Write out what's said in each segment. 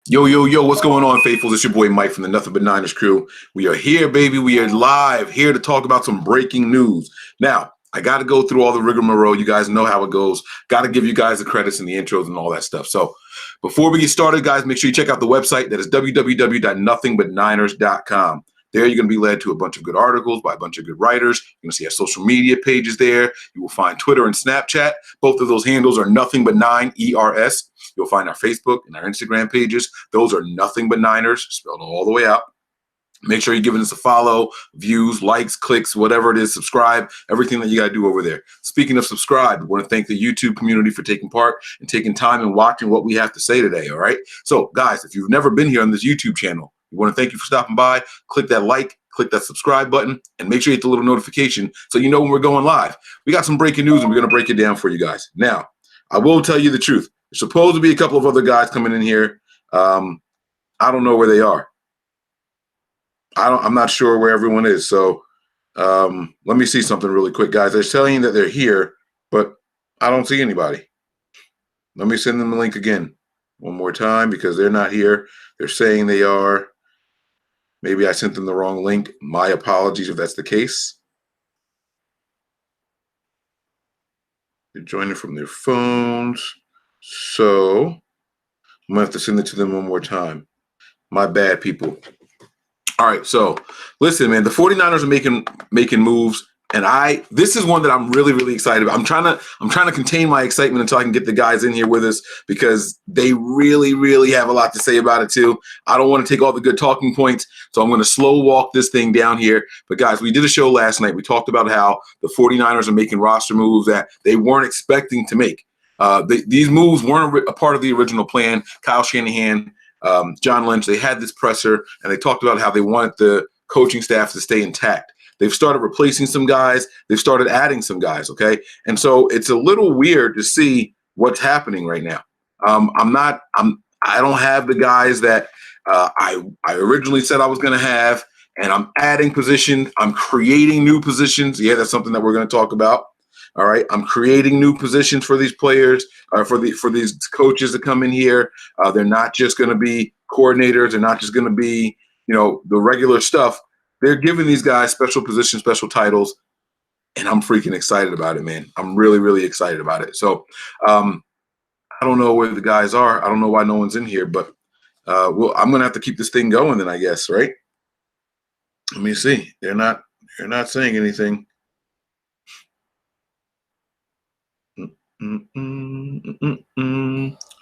Yo, yo, yo, what's going on, faithfuls? It's your boy Mike from the Nothing But Niners crew. We are here, baby. We are live here to talk about some breaking news. Now, I got to go through all the rigmarole. You guys know how it goes. Got to give you guys the credits and the intros and all that stuff. So before we get started, guys, make sure you check out the website. That is www.nothingbutniners.com. There you're going to be led to a bunch of good articles by a bunch of good writers. You're going to see our social media pages there. You will find Twitter and Snapchat. Both of those handles are Nothing But Nine, ERS. You'll find our Facebook and our Instagram pages. Those are Nothing But Niners, spelled all the way out. Make sure you're giving us a follow, views, likes, clicks, whatever it is, subscribe, everything that you got to do over there. Speaking of subscribe, I want to thank the YouTube community for taking part and taking time and watching what we have to say today, all right? So, guys, if you've never been here on this YouTube channel, we want to thank you for stopping by. Click that like, click that subscribe button, and make sure you hit the little notification so you know when we're going live. We got some breaking news, and we're going to break it down for you guys. Now, I will tell you the truth. There's supposed to be a couple of other guys coming in here. I don't know where they are. I'm not sure where everyone is. So let me see something really quick, guys. They're telling you that they're here, but I don't see anybody. Let me send them the link again one more time because they're not here. They're saying they are. Maybe I sent them the wrong link. My apologies if that's the case. They're joining from their phones. So I'm going to have to send it to them one more time. My bad, people. All right, so listen, man, the 49ers are making moves, and this is one that I'm really, really excited about. I'm trying to contain my excitement until I can get the guys in here with us because they really, really have a lot to say about it too. I don't want to take all the good talking points, so I'm going to slow walk this thing down here. But guys, we did a show last night. We talked about how the 49ers are making roster moves that they weren't expecting to make. These moves weren't a part of the original plan. Kyle Shanahan, John Lynch, they had this presser, and they talked about how they wanted the coaching staff to stay intact. They've started replacing some guys. They've started adding some guys, okay? And so it's a little weird to see what's happening right now. I don't have the guys that I originally said I was going to have, and I'm adding positions. I'm creating new positions. Yeah, that's something that we're going to talk about. All right, I'm creating new positions for these players, for these coaches to come in here. They're not just going to be coordinators. They're not just going to be, the regular stuff. They're giving these guys special positions, special titles, and I'm freaking excited about it, man. I'm really, really excited about it. So I don't know where the guys are. I don't know why no one's in here, but I'm going to have to keep this thing going then, I guess, right? Let me see. They're not saying anything.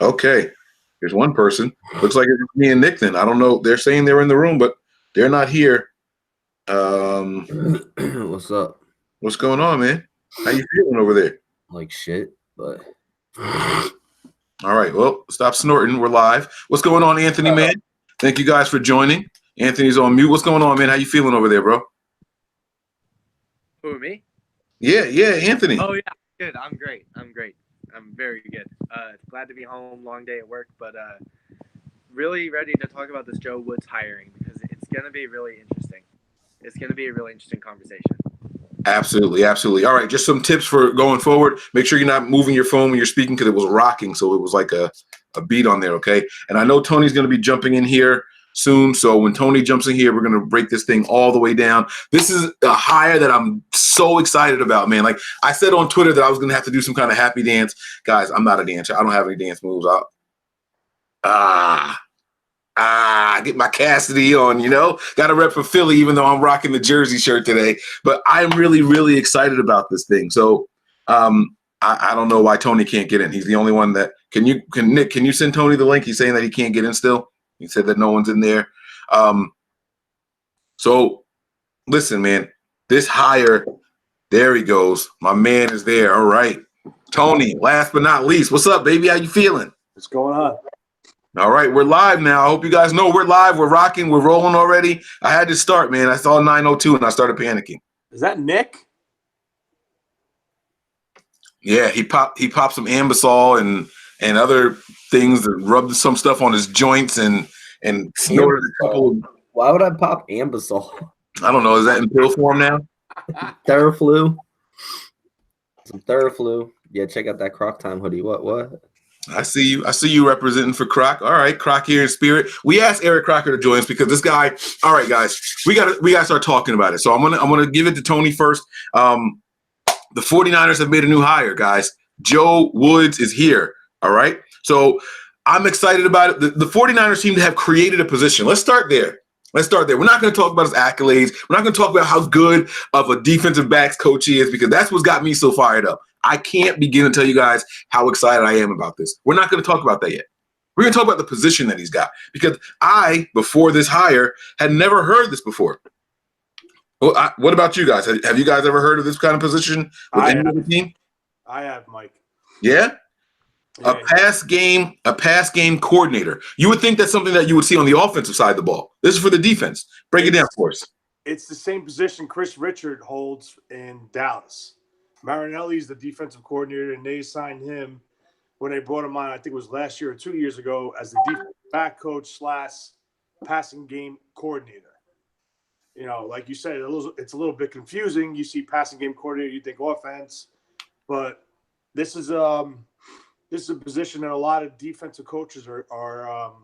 Okay, here's one person. Looks like it's me and Nick then. I don't know. They're saying they're in the room, but they're not here. What's up? What's going on, man? How you feeling over there? Like shit, but all right. Well, stop snorting. We're live. What's going on, Anthony, man? Thank you guys for joining. Anthony's on mute. What's going on, man? How you feeling over there, bro? Who, me? Yeah, Anthony. Oh, yeah. Good. I'm great. I'm very good. Glad to be home. Long day at work, but really ready to talk about this Joe Woods hiring because it's going to be really interesting. It's going to be a really interesting conversation. Absolutely. All right, just some tips for going forward. Make sure you're not moving your phone when you're speaking because it was rocking, so it was like a beat on there, okay? And I know Tony's going to be jumping in here soon, so when Tony jumps in here, we're going to break this thing all the way down. This is a hire that I'm so excited about, man. Like I said on Twitter that I was going to have to do some kind of happy dance. Guys, I'm not a dancer. I don't have any dance moves. Get my Cassidy on, got to rep for Philly, even though I'm rocking the Jersey shirt today. But I'm really, really excited about this thing. So I don't know why Tony can't get in. He's the only one that Nick, can you send Tony the link? He's saying that he can't get in still. He said that no one's in there. So listen, man, this hire, there he goes. My man is there. All right. Tony, last but not least, what's up, baby? How you feeling? What's going on? All right, we're live now. I hope you guys know we're live. We're rocking. We're rolling already. I had to start, man. I saw 9:02 and I started panicking. Is that Nick? Yeah, he popped some Ambisol and other things that rubbed some stuff on his joints and snorted a couple. Why would I pop Ambisol? I don't know. Is that in pill form now? Theraflu. Some Theraflu. Yeah, check out that Croc Time hoodie. What? I see you. I see you representing for Croc. All right, Croc here in spirit. We asked Eric Crocker to join us because this guy. All right, guys, we gotta start talking about it. So I'm gonna give it to Tony first. The 49ers have made a new hire, guys. Joe Woods is here. All right. So I'm excited about it. The 49ers seem to have created a position. Let's start there. We're not going to talk about his accolades. We're not going to talk about how good of a defensive backs coach he is because that's what's got me so fired up. I can't begin to tell you guys how excited I am about this. We're not going to talk about that yet. We're going to talk about the position that he's got because I, before this hire, had never heard this before. Well, what about you guys? Have you guys ever heard of this kind of position with any other team? I have, Mike. Yeah? Yeah. A pass game coordinator. You would think that's something that you would see on the offensive side of the ball. This is for the defense. Break it down for us. It's the same position Chris Richard holds in Dallas. Marinelli is the defensive coordinator, and they signed him when they brought him on, I think it was last year or 2 years ago, as the defensive back coach / passing game coordinator. You know, like you said, it's a little bit confusing. You see passing game coordinator, you think offense, but this is a position that a lot of defensive coaches are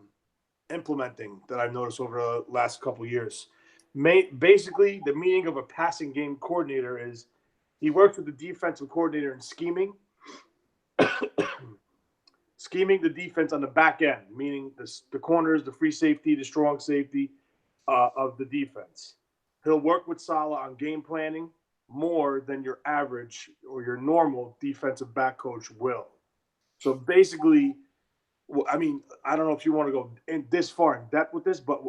implementing that I've noticed over the last couple of years. Basically, the meaning of a passing game coordinator is he works with the defensive coordinator in scheming the defense on the back end, meaning the corners, the free safety, the strong safety of the defense. He'll work with Saleh on game planning more than your average or your normal defensive back coach will. So basically, I mean, I don't know if you want to go this far in depth with this, but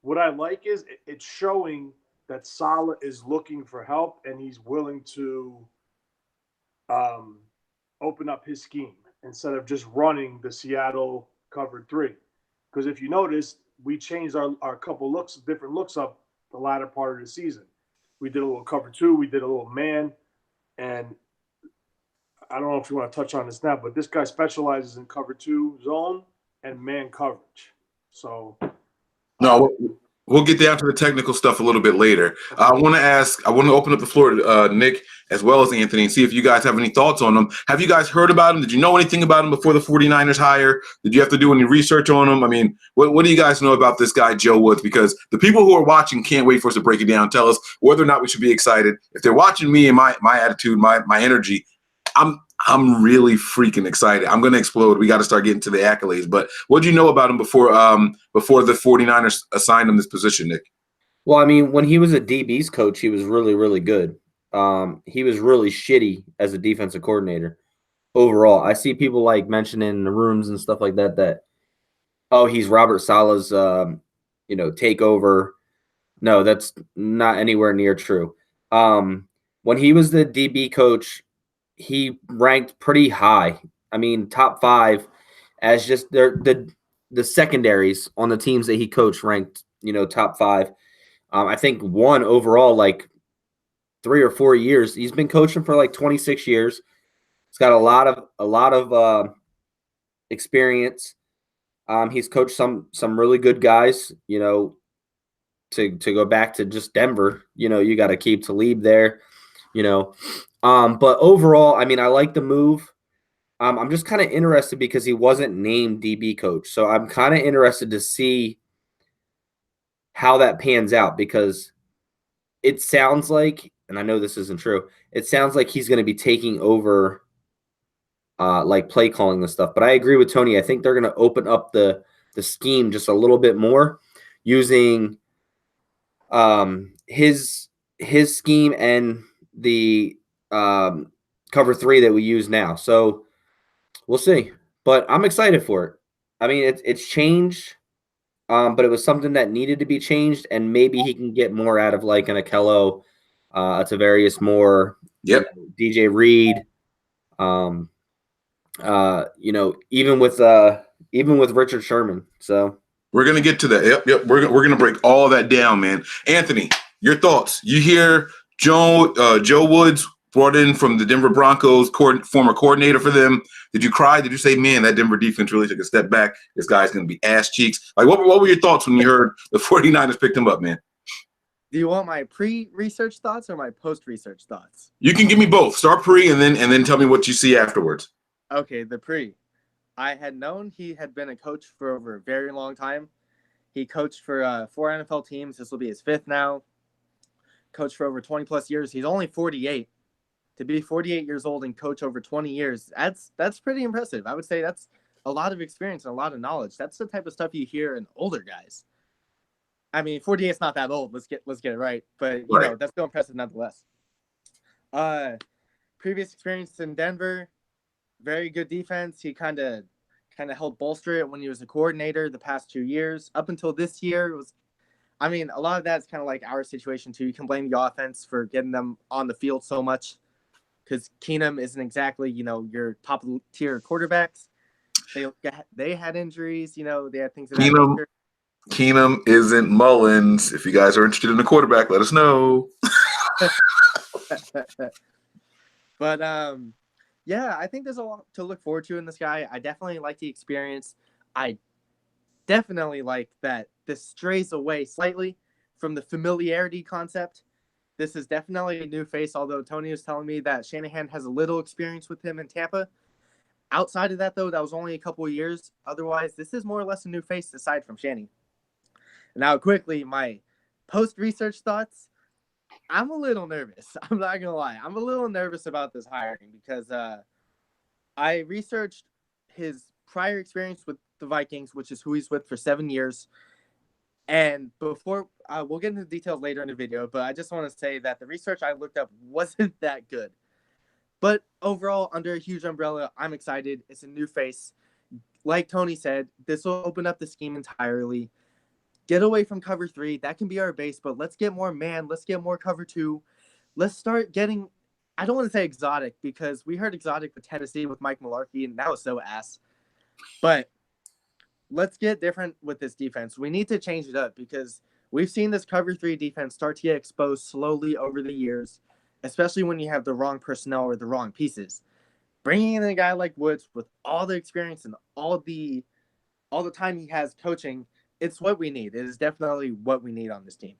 what I like is it's showing that Saleh is looking for help and he's willing to open up his scheme instead of just running the Seattle covered 3. Because if you notice, we changed our couple different looks up the latter part of the season. We did a little cover 2, we did a little man, and I don't know if you want to touch on this now, but this guy specializes in cover 2 zone and man coverage. So no, we'll get down to the technical stuff a little bit later. I want to open up the floor to Nick as well as Anthony and see if you guys have any thoughts on him. Have you guys heard about him? Did you know anything about him before the 49ers hire? Did you have to do any research on him? I mean, what do you guys know about this guy, Joe Woods? Because the people who are watching can't wait for us to break it down. Tell us whether or not we should be excited. If they're watching me and my attitude, my energy, I'm really freaking excited. I'm going to explode. We got to start getting to the accolades. But what do you know about him before the 49ers assigned him this position, Nick? Well, I mean, when he was a DB's coach, he was really, really good. He was really shitty as a defensive coordinator overall. I see people like mentioning in the rooms and stuff like that, oh, he's Robert Saleh's, takeover. No, that's not anywhere near true. When he was the DB coach, he ranked pretty high. I mean, top 5 as just the secondaries on the teams that he coached ranked, top 5. I think 1 overall, like 3 or 4 years. He's been coaching for like 26 years. He's got a lot of experience. He's coached some really good guys, to go back to just Denver, you got to keep Talib there, but overall, I mean, I like the move. I'm just kind of interested because he wasn't named DB coach. So I'm kind of interested to see how that pans out because it sounds like, and I know this isn't true, it sounds like he's going to be taking over like play calling and stuff. But I agree with Tony. I think they're going to open up the scheme just a little bit more using his scheme and the cover 3 that we use now. So we'll see. But I'm excited for it. I mean, it's changed, but it was something that needed to be changed, and maybe he can get more out of like an Akello, Tavarius Moore, DJ Reed, even with Richard Sherman. So we're gonna get to that. Yep. We're gonna break all of that down, man. Anthony, your thoughts? You hear Joe Woods brought in from the Denver Broncos, former coordinator for them. Did you cry? Did you say, man, that Denver defense really took a step back? This guy's going to be ass cheeks. Like, what were your thoughts when you heard the 49ers picked him up, man? Do you want my pre-research thoughts or my post-research thoughts? You can give me both. Start pre and then tell me what you see afterwards. Okay, the pre. I had known he had been a coach for over a very long time. He coached for 4 NFL teams. This will be his 5th now. Coached for over 20 plus years. He's only 48. To be 48 years old and coach over 20 years, that's pretty impressive. I would say that's a lot of experience and a lot of knowledge. That's the type of stuff you hear in older guys. I mean, 48 is not that old. Let's get it right. But you know, that's still impressive nonetheless. Previous experience in Denver, very good defense. He kind of helped bolster it when he was a coordinator the past 2 years. Up until this year, it was, I mean, a lot of that's kind of like our situation too. You can blame the offense for getting them on the field so much because Keenum isn't exactly, you know, your top tier quarterbacks. They had injuries, you know, they had things that Keenum isn't Mullins. If you guys are interested in a quarterback, let us know. But yeah, I think there's a lot to look forward to in this guy. I definitely like the experience. I definitely like that this strays away slightly from the familiarity concept. This is definitely a new face, although Tony was telling me that Shanahan has a little experience with him in Tampa. Outside of that, though, that was only a couple of years. Otherwise, this is more or less a new face aside from Shanny. Now, quickly, my post-research thoughts. I'm a little nervous. I'm not going to lie. I'm a little nervous about this hiring because I researched his prior experience with the Vikings, which is who he's with for 7 years. And before, we'll get into the details later in the video, but I just want to say that the research I looked up wasn't that good. But overall, under a huge umbrella, I'm excited. It's a new face. Like Tony said, this will open up the scheme entirely. Get away from cover 3. That can be our base, but let's get more man. Let's get more cover 2. Let's start getting, I don't want to say exotic because we heard exotic with Tennessee with Mike Mularkey, and that was so ass. But let's get different with this defense. We need to change it up because we've seen this cover 3 defense start to get exposed slowly over the years, especially when you have the wrong personnel or the wrong pieces. Bringing in a guy like Woods with all the experience and all the time he has coaching, it's what we need. It is definitely what we need on this team.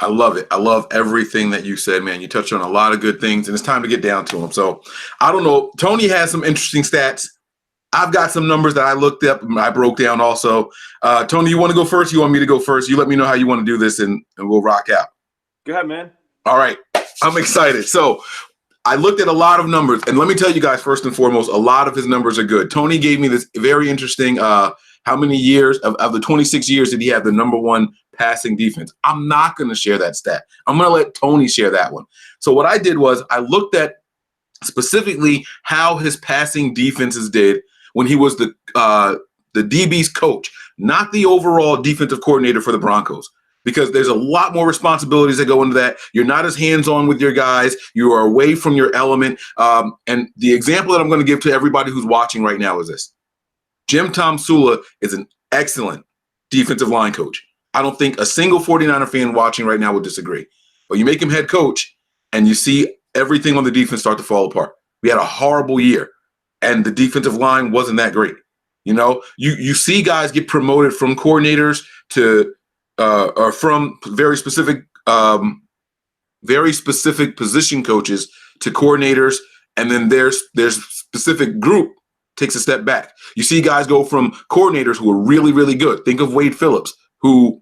I love it. I love everything that you said, man. You touched on a lot of good things, and it's time to get down to them. So I don't know. Tony has some interesting stats. I've got some numbers that I looked up and I broke down also. Tony, you want to go first? You want me to go first? You let me know how you want to do this, and we'll rock out. Go ahead, man. All right. I'm excited. So I looked at a lot of numbers, and let me tell you guys, first and foremost, a lot of his numbers are good. Tony gave me this very interesting how many years of the 26 years did he have the #1 passing defense? I'm not going to share that stat. I'm going to let Tony share that one. So what I did was I looked at specifically how his passing defenses did when he was the DB's coach, not the overall defensive coordinator for the Broncos, because there's a lot more responsibilities that go into that. You're not as hands-on with your guys. You are away from your element. And the example that I'm going to give to everybody who's watching right now is this. Jim Tom Sula is an excellent defensive line coach. I don't think a single 49er fan watching right now would disagree. But you make him head coach, and you see everything on the defense start to fall apart. We had a horrible year, and the defensive line wasn't that great. You know, you see guys get promoted from coordinators to or from very specific position coaches to coordinators, and then there's specific group takes a step back. You see guys go from coordinators who are really, really good. Think of Wade Phillips, who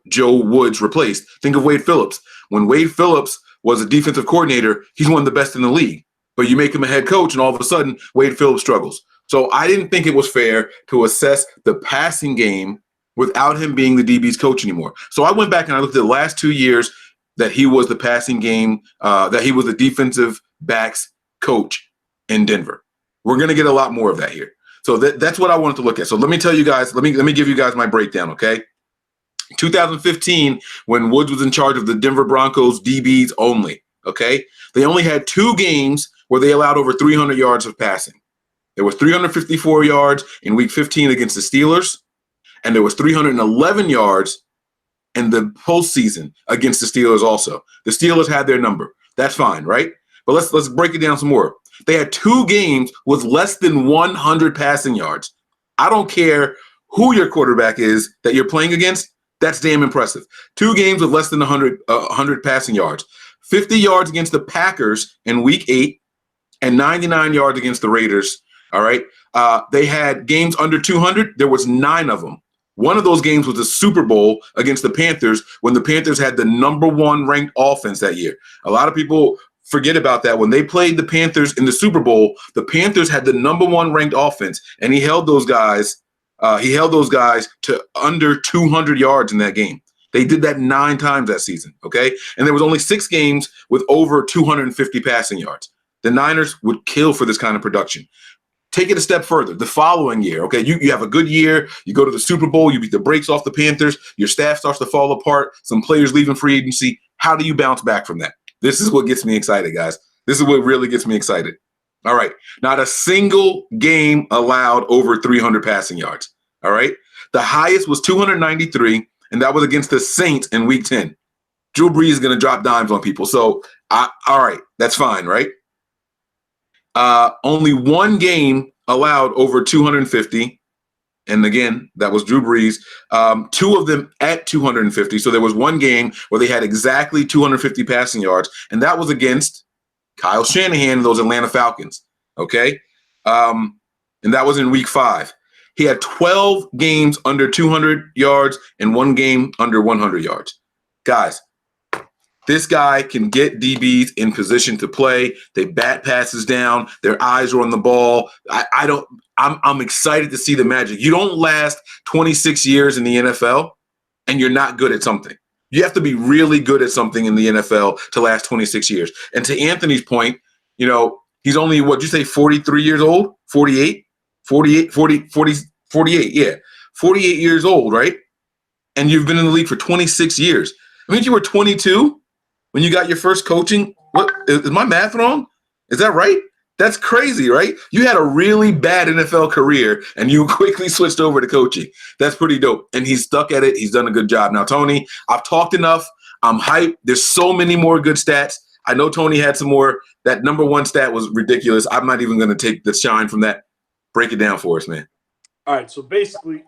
Joe Woods replaced. Think of Wade Phillips. When Wade Phillips was a defensive coordinator, he's one of the best in the league. But you make him a head coach, and all of a sudden, Wade Phillips struggles. So I didn't think it was fair to assess the passing game without him being the DB's coach anymore. So I went back and I looked at the last 2 years that he was the passing game, that he was the defensive backs coach in Denver. We're going to get a lot more of that here. So that's what I wanted to look at. So let me tell you guys, let me give you guys my breakdown, okay? 2015, when Woods was in charge of the Denver Broncos DBs only, okay? They only had 2 games where they allowed over 300 yards of passing. There was 354 yards in Week 15 against the Steelers, and there was 311 yards in the postseason against the Steelers also. The Steelers had their number. That's fine, right? But let's break it down some more. They had 2 games with less than 100 passing yards. I don't care who your quarterback is that you're playing against. That's damn impressive. 2 games with less than 100 passing yards. 50 yards against the Packers in Week 8 and 99 yards against the Raiders. All right. They had games under 200. There was 9 of them. One of those games was the Super Bowl against the Panthers when the Panthers had the number 1 ranked offense that year. A lot of people forget about that. When they played the Panthers in the Super Bowl, the Panthers had the number 1 ranked offense, and he held those guys to under 200 yards in that game. They did that 9 times that season, okay? And there was only 6 games with over 250 passing yards. The Niners would kill for this kind of production. Take it a step further. The following year, okay, you have a good year. You go to the Super Bowl. You beat the brakes off the Panthers. Your staff starts to fall apart. Some players leaving free agency. How do you bounce back from that? This is what gets me excited, guys. This is what really gets me excited. All right. Not a single game allowed over 300 passing yards. All right. The highest was 293, and that was against the Saints in Week 10. Drew Brees is going to drop dimes on people. So, all right, that's fine, right? Only 1 game allowed over 250. And again, that was Drew Brees. 2 of them at 250. So there was 1 game where they had exactly 250 passing yards. And that was against Kyle Shanahan and those Atlanta Falcons. Okay. And that was in Week 5. He had 12 games under 200 yards and 1 game under 100 yards. Guys, this guy can get DBs in position to play. They bat passes down. Their eyes are on the ball. I'm excited to see the magic. You don't last 26 years in the NFL and you're not good at something. You have to be really good at something in the NFL to last 26 years. And to Anthony's point, he's only, what'd you say, 43 years old? 48? 48, yeah. 48 years old, right? And you've been in the league for 26 years. I mean, you were 22 when you got your first coaching. What is my math wrong? Is that right? That's crazy, right? You had a really bad NFL career and you quickly switched over to coaching. That's pretty dope. And he's stuck at it. He's done a good job. Now, Tony, I've talked enough. I'm hyped. There's so many more good stats. I know Tony had some more. That number 1 stat was ridiculous. I'm not even going to take the shine from that. Break it down for us, man. All right. So basically,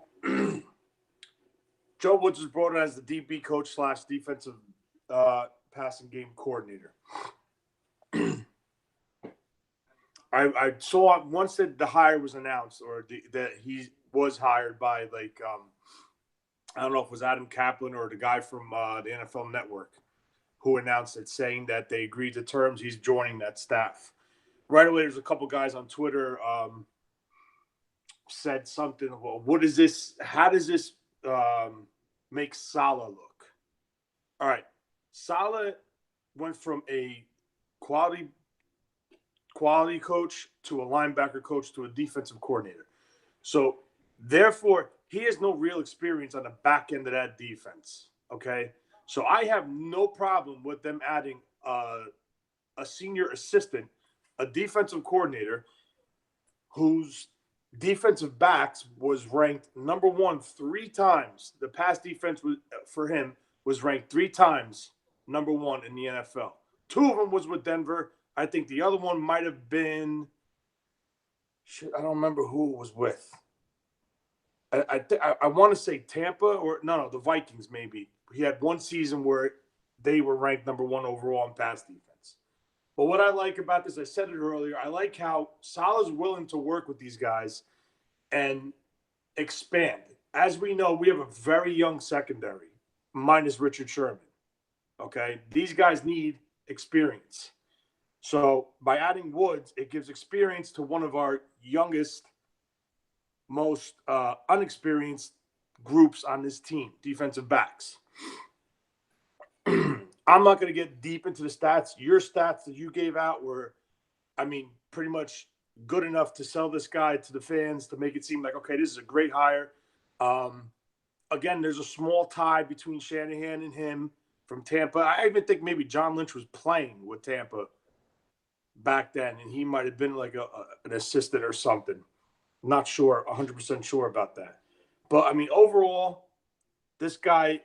Joe Woods was brought in as the DB coach / defensive passing game coordinator. I saw once that the hire was announced, or that he was hired by, I don't know if it was Adam Kaplan or the guy from the NFL Network who announced it, saying that they agreed to terms. He's joining that staff. Right away, there's a couple guys on Twitter said something. Well, what is this? How does this make Saleh look? All right. Saleh went from a quality coach to a linebacker coach to a defensive coordinator. So, therefore, he has no real experience on the back end of that defense, okay? So, I have no problem with them adding a senior assistant, a defensive coordinator, whose defensive backs was ranked number 1 3 times. The pass defense for him was ranked 3 times number 1 in the NFL. 2 of them was with Denver. I think the other one might have been – I don't remember who it was with. I want to say Tampa or – no, the Vikings maybe. He had 1 season where they were ranked number 1 overall in pass defense. But what I like about this, I said it earlier, I like how Saleh's willing to work with these guys and expand. As we know, we have a very young secondary, minus Richard Sherman. Okay? These guys need experience. So by adding Woods, it gives experience to one of our youngest, most unexperienced groups on this team, defensive backs. I'm not going to get deep into the stats. Your stats that you gave out were, pretty much good enough to sell this guy to the fans to make it seem like, okay, this is a great hire. Again, there's a small tie between Shanahan and him from Tampa. I even think maybe John Lynch was playing with Tampa back then, and he might have been like an assistant or something. Not sure, 100% sure about that. But, overall, this guy,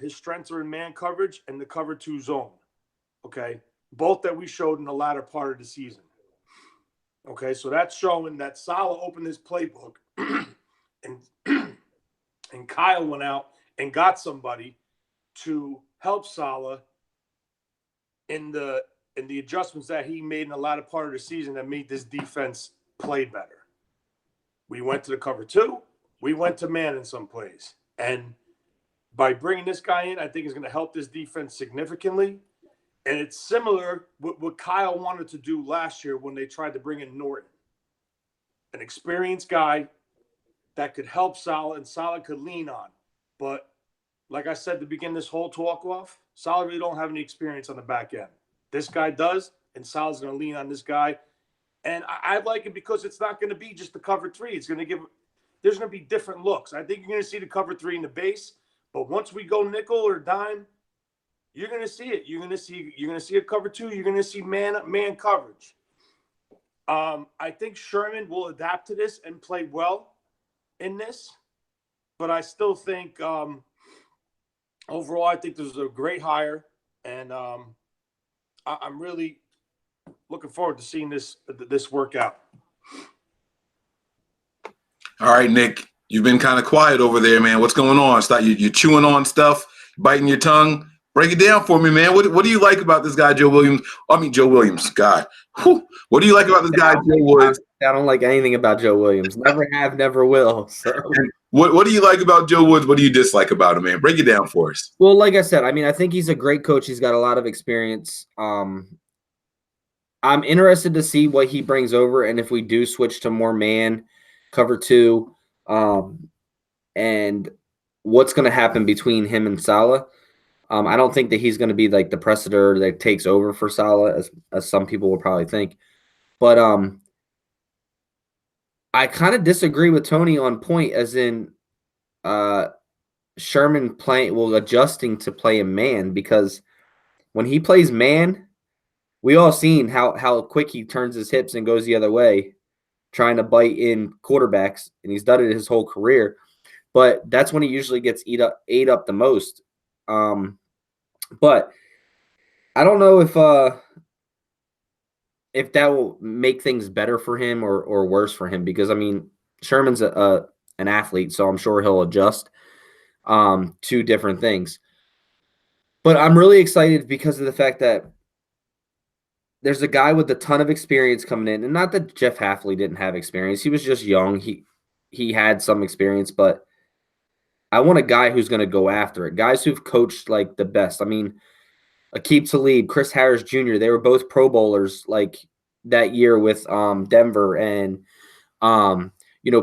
his strengths are in man coverage and the cover 2 zone, okay? Both that we showed in the latter part of the season. Okay, so that's showing that Saleh opened his playbook and Kyle went out and got somebody to help Saleh in the adjustments that he made in the latter part of the season that made this defense played better. We went to the cover 2. We went to man in some plays. And by bringing this guy in, I think is going to help this defense significantly. And it's similar with what Kyle wanted to do last year when they tried to bring in Norton, an experienced guy that could help Salah and Salah could lean on. But like I said to begin this whole talk off, Salah really don't have any experience on the back end. This guy does, and Salah's going to lean on this guy. And I like it because it's not going to be just the cover 3. It's going to give – there's going to be different looks. I think you're going to see the cover 3 in the base, but once we go nickel or dime, you're going to see it. You're going to see a cover 2. You're going to see man coverage. I think Sherman will adapt to this and play well in this, but I still think overall I think this is a great hire, and I'm really looking forward to seeing this work out. All right, Nick, you've been kind of quiet over there, man. What's going on? Stop you chewing on stuff, biting your tongue. Break it down for me, man. What do you like about this guy, Joe Williams? Joe Williams, God. Whew. What do you like about this guy, Joe Woods? I don't like anything about Joe Williams. Never have, never will. So. What do you like about Joe Woods? What do you dislike about him, man? Break it down for us. Well, like I said, I mean, I think he's a great coach. He's got a lot of experience. I'm interested to see what he brings over, and if we do switch to more man, cover 2, and what's going to happen between him and Salah. I don't think that he's going to be like the precedent that takes over for Salah, as some people will probably think. But I kind of disagree with Tony on point, as in Sherman adjusting to play a man, because when he plays man, we all seen how quick he turns his hips and goes the other way, trying to bite in quarterbacks, and he's done it his whole career. But that's when he usually gets ate up the most. But I don't know if that will make things better for him or worse for him, because I mean, Sherman's an athlete, so I'm sure he'll adjust to different things. But I'm really excited because of the fact that there's a guy with a ton of experience coming in, and not that Jeff Hafley didn't have experience. He was just young. He had some experience, but I want a guy who's going to go after it. Guys who've coached like the best. I mean, Aqib Talib, Chris Harris Jr., they were both Pro Bowlers like that year with Denver, and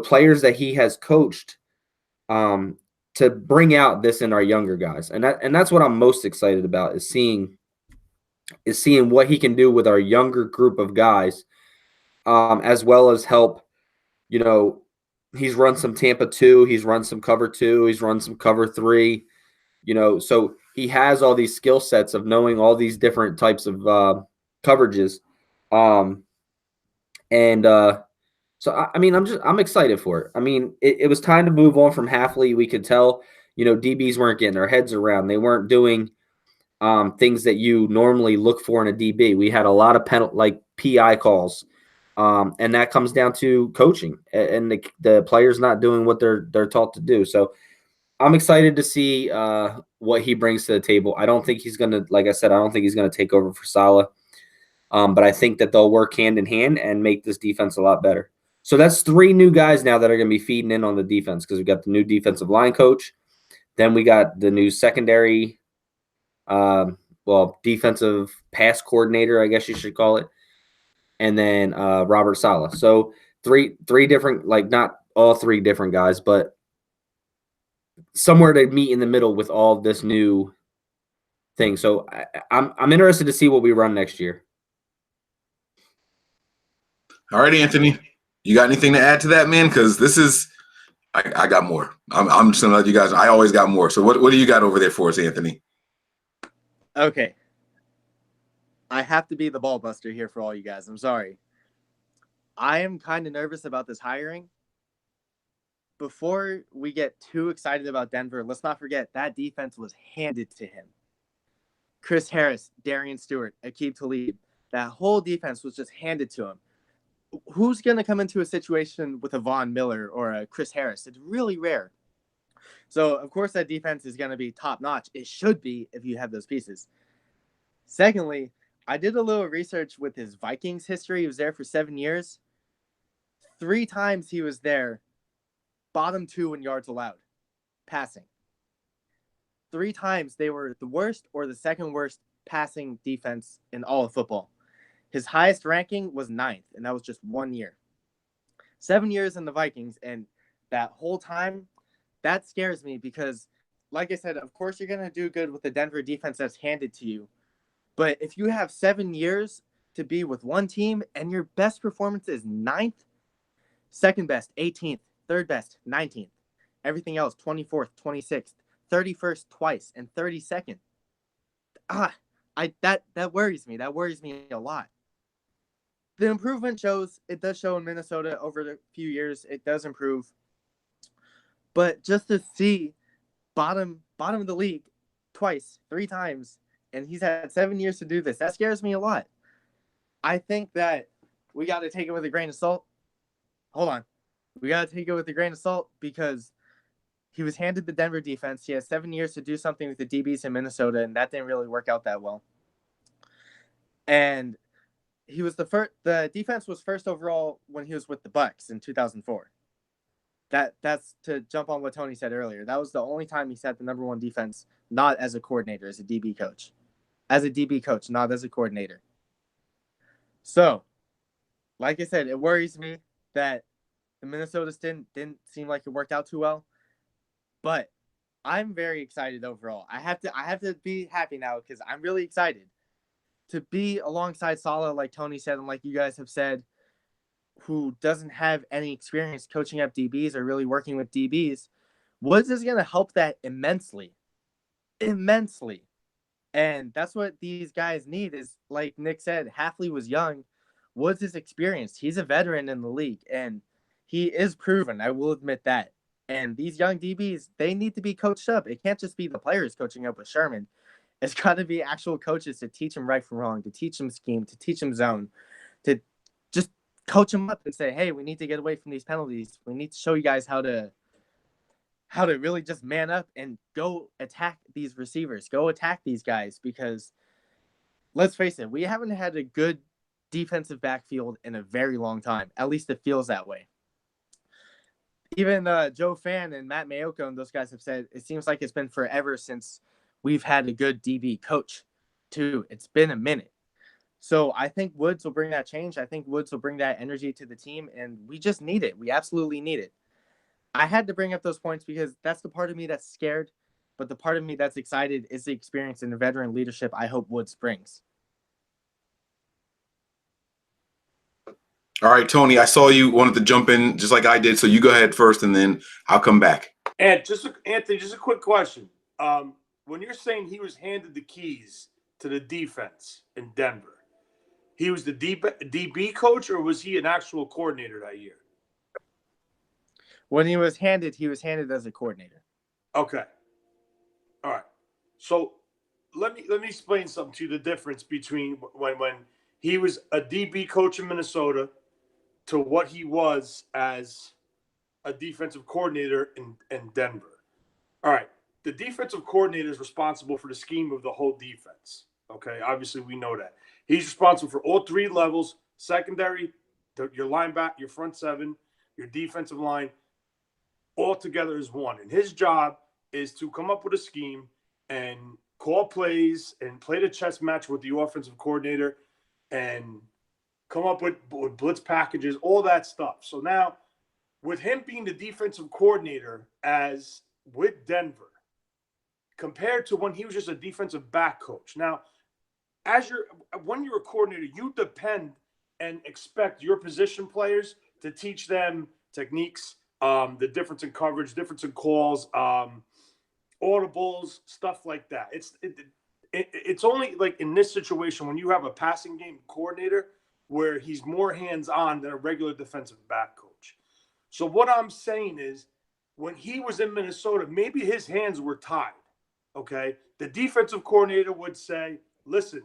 players that he has coached to bring out this in our younger guys. And that's what I'm most excited about, is seeing what he can do with our younger group of guys, as well as help, he's run some Tampa 2, he's run some cover 2, he's run some cover 3, so he has all these skill sets of knowing all these different types of coverages. So I mean, I'm excited for it. I mean, it was time to move on from Hafley. We could tell, DBs weren't getting their heads around. They weren't doing things that you normally look for in a DB. We had a lot of PI calls. And that comes down to coaching and the players not doing what they're taught to do. So I'm excited to see what he brings to the table. I don't think he's going to, like I said, I don't think he's going to take over for Salah. But I think that they'll work hand in hand and make this defense a lot better. So that's 3 new guys now that are going to be feeding in on the defense, because we got the new defensive line coach. Then we got the new secondary, defensive pass coordinator, I guess you should call it. And then Robert Saleh. So three different, not all 3 different guys, but somewhere to meet in the middle with all this new thing. So I'm interested to see what we run next year. All right, Anthony, you got anything to add to that, man? Because this is, I got more. I'm just gonna let you guys. I always got more. So what do you got over there for us, Anthony? Okay. I have to be the ball buster here for all you guys. I'm sorry. I am kind of nervous about this hiring. Before we get too excited about Denver, let's not forget that defense was handed to him. Chris Harris, Darian Stewart, Aqib Talib, that whole defense was just handed to him. Who's going to come into a situation with a Von Miller or a Chris Harris? It's really rare. So, of course, that defense is going to be top-notch. It should be if you have those pieces. Secondly, I did a little research with his Vikings history. He was there for 7 years. 3 times he was there, bottom 2 in yards allowed, passing. 3 times they were the worst or the second worst passing defense in all of football. His highest ranking was 9th, and that was just 1 year. 7 years in the Vikings, and that whole time, that scares me because, like I said, of course you're going to do good with the Denver defense that's handed to you. But if you have 7 years to be with one team and your best performance is 9th, second best, 18th, third best, 19th, everything else, 24th, 26th, 31st twice, and 32nd. That worries me. That worries me a lot. The improvement it does show in Minnesota over the few years. It does improve. But just to see bottom of the league twice, 3 times, and he's had 7 years to do this, that scares me a lot. I think that we got to take it with a grain of salt. Hold on. We got to take it with a grain of salt because he was handed the Denver defense. He has 7 years to do something with the DBs in Minnesota, and that didn't really work out that well. And he was the defense was first overall when he was with the Bucs in 2004. That's to jump on what Tony said earlier. That was the only time he set the number 1 defense, not as a coordinator, as a DB coach. As a DB coach, not as a coordinator. So, like I said, it worries me that the Minnesotas didn't seem like it worked out too well. But I'm very excited overall. I have to be happy now because I'm really excited to be alongside Saleh, like Tony said, and like you guys have said, who doesn't have any experience coaching up DBs or really working with DBs. Woods is going to help that immensely. Immensely. And that's what these guys need is, like Nick said, Hafley was young. Woods is experienced. He's a veteran in the league, and he is proven. I will admit that. And these young DBs, they need to be coached up. It can't just be the players coaching up with Sherman. It's got to be actual coaches to teach them right from wrong, to teach them scheme, to teach them zone, to just coach them up and say, hey, we need to get away from these penalties. We need to show you guys how to really just man up and go attack these receivers, go attack these guys, because let's face it, we haven't had a good defensive backfield in a very long time. At least it feels that way. Even Joe Fan and Matt Mayoko and those guys have said it seems like it's been forever since we've had a good DB coach, too. It's been a minute. So I think Woods will bring that change. I think Woods will bring that energy to the team, and we just need it. We absolutely need it. I had to bring up those points because that's the part of me that's scared, but the part of me that's excited is the experience and the veteran leadership I hope Woods brings. All right, Tony, I saw you wanted to jump in just like I did, so you go ahead first, and then I'll come back. And Anthony, just a quick question. When you're saying he was handed the keys to the defense in Denver, he was the DB coach, or was he an actual coordinator that year? When he was handed as a coordinator. Okay. All right. So let me explain something to you, the difference between when he was a DB coach in Minnesota to what he was as a defensive coordinator in Denver. All right. The defensive coordinator is responsible for the scheme of the whole defense. Okay. Obviously, we know that. He's responsible for all 3 levels: secondary, your linebacker, your front 7, your defensive line, all together as one. And his job is to come up with a scheme and call plays and play the chess match with the offensive coordinator and come up with blitz packages, all that stuff. So now, with him being the defensive coordinator as with Denver, compared to when he was just a defensive back coach. Now, when you're a coordinator, you depend and expect your position players to teach them techniques, the difference in coverage, difference in calls, audibles, stuff like that. It's only like in this situation when you have a passing game coordinator where he's more hands-on than a regular defensive back coach. So what I'm saying is, when he was in Minnesota, maybe his hands were tied. Okay, the defensive coordinator would say, "Listen,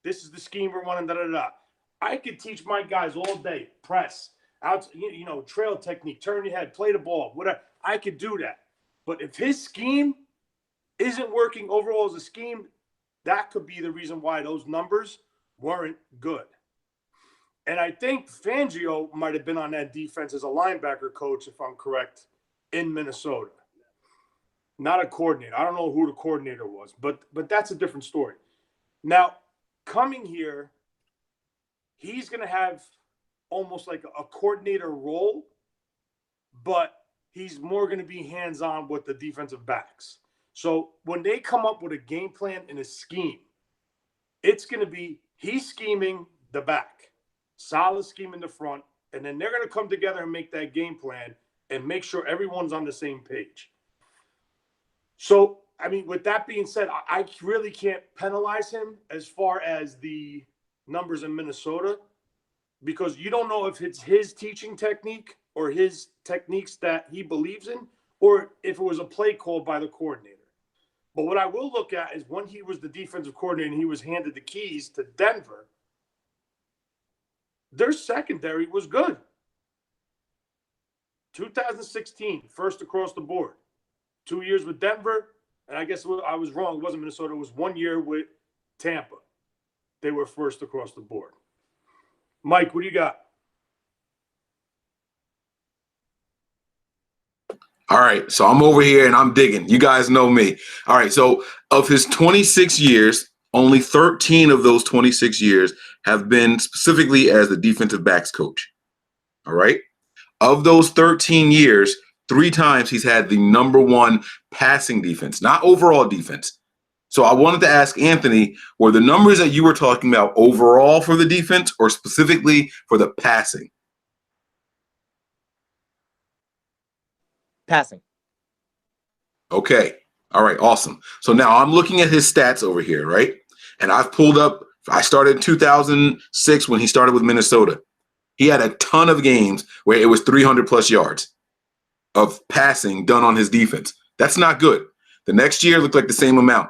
this is the scheme we're running." I could teach my guys all day, press, out, trail technique, turn your head, play the ball, whatever. I could do that. But if his scheme isn't working overall as a scheme, that could be the reason why those numbers weren't good. And I think Fangio might have been on that defense as a linebacker coach, if I'm correct, in Minnesota. Not a coordinator. I don't know who the coordinator was, but that's a different story. Now, coming here, he's going to have almost like a coordinator role, but he's more going to be hands-on with the defensive backs. So when they come up with a game plan and a scheme, it's going to be he's scheming the back, Salah's scheming the front, and then they're going to come together and make that game plan and make sure everyone's on the same page. So, I mean, with that being said, I really can't penalize him as far as the numbers in Minnesota, because you don't know if it's his teaching technique or his techniques that he believes in, or if it was a play called by the coordinator. But what I will look at is when he was the defensive coordinator and he was handed the keys to Denver, their secondary was good. 2016, first across the board. 2 years with Denver, and I guess I was wrong. It wasn't Minnesota. It was 1 year with Tampa. They were first across the board. Mike, what do you got? All right, so I'm over here and I'm digging. You guys know me. All right, so of his 26 years, only 13 of those 26 years have been specifically as the defensive backs coach. All right. Of those 13 years, 3 times he's had the #1 passing defense, not overall defense. So I wanted to ask Anthony, were the numbers that you were talking about overall for the defense or specifically for the passing? Passing. Okay. All right. Awesome. So now I'm looking at his stats over here, right? And I've pulled up, I started in 2006 when he started with Minnesota. He had a ton of games where it was 300 plus yards of passing done on his defense. That's not good. The next year looked like the same amount.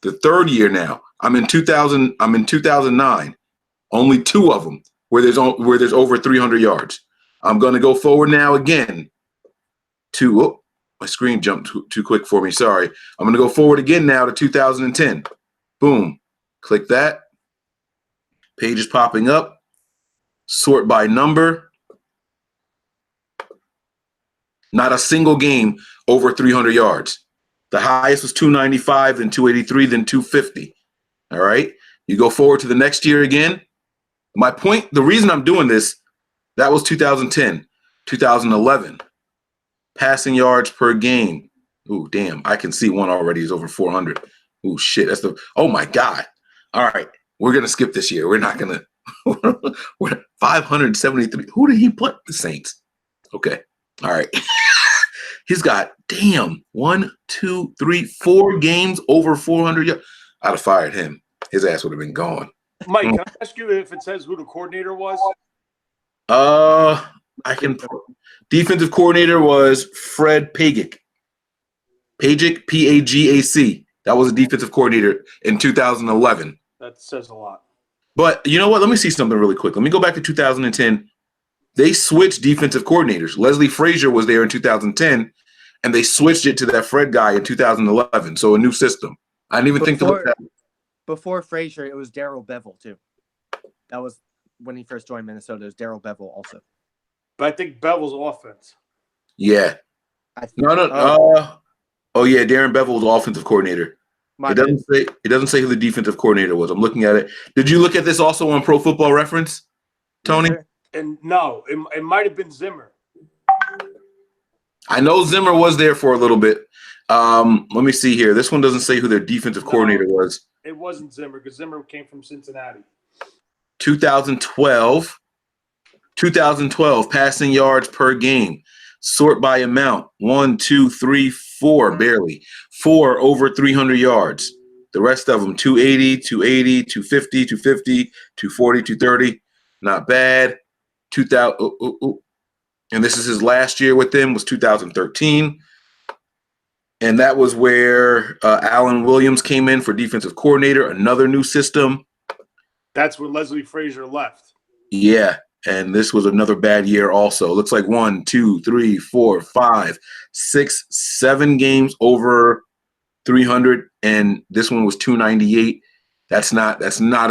The third year now, I'm in 2009. Only 2 of them where there's over 300 yards. I'm going to go forward now again to my screen jumped too quick for me. Sorry. I'm going to go forward again now to 2010. Boom. Click that. Page is popping up. Sort by number. Not a single game over 300 yards. The highest was 295, then 283, then 250. All right. You go forward to the next year again. My point, the reason I'm doing this, that was 2010, 2011. Passing yards per game. Ooh, damn. I can see one already is over 400. Ooh, shit. Oh my God. All right. We're going to skip this year. We're not going to, we're 573. Who did he put? The Saints. Okay. All right. He's got, damn, 1, 2, 3, 4 games over 400 yards. I'd have fired him. His ass would have been gone. Mike, can I ask you if it says who the coordinator was? I can. Defensive coordinator was Fred Pagic. Pagic, P-A-G-A-C. That was a defensive coordinator in 2011. That says a lot. But you know what? Let me see something really quick. Let me go back to 2010. They switched defensive coordinators. Leslie Frazier was there in 2010, and they switched it to that Fred guy in 2011. So a new system. I didn't even think to look at that. Before Frazier, it was Darrell Bevel, too. That was when he first joined Minnesota. It was Darrell Bevel also. But I think Bevel's offense. Yeah. Oh yeah, Darren Bevel was the offensive coordinator. It doesn't say who the defensive coordinator was. I'm looking at it. Did you look at this also on Pro Football Reference, Tony? Yes, And no, it might have been Zimmer. I know Zimmer was there for a little bit. Let me see here. This one doesn't say who their defensive coordinator was. It wasn't Zimmer because Zimmer came from Cincinnati. 2012 passing yards per game. Sort by amount. 1, 2, 3, 4, barely. 4 over 300 yards. The rest of them, 280, 280, 250, 250, 240, 230. Not bad. 2000. And this is his last year with them, was 2013. And that was where Alan Williams came in for defensive coordinator, another new system. That's where Leslie Frazier left. Yeah. And this was another bad year also. Looks like 1, 2, 3, 4, 5, 6, 7 games over 300. And this one was 298. That's not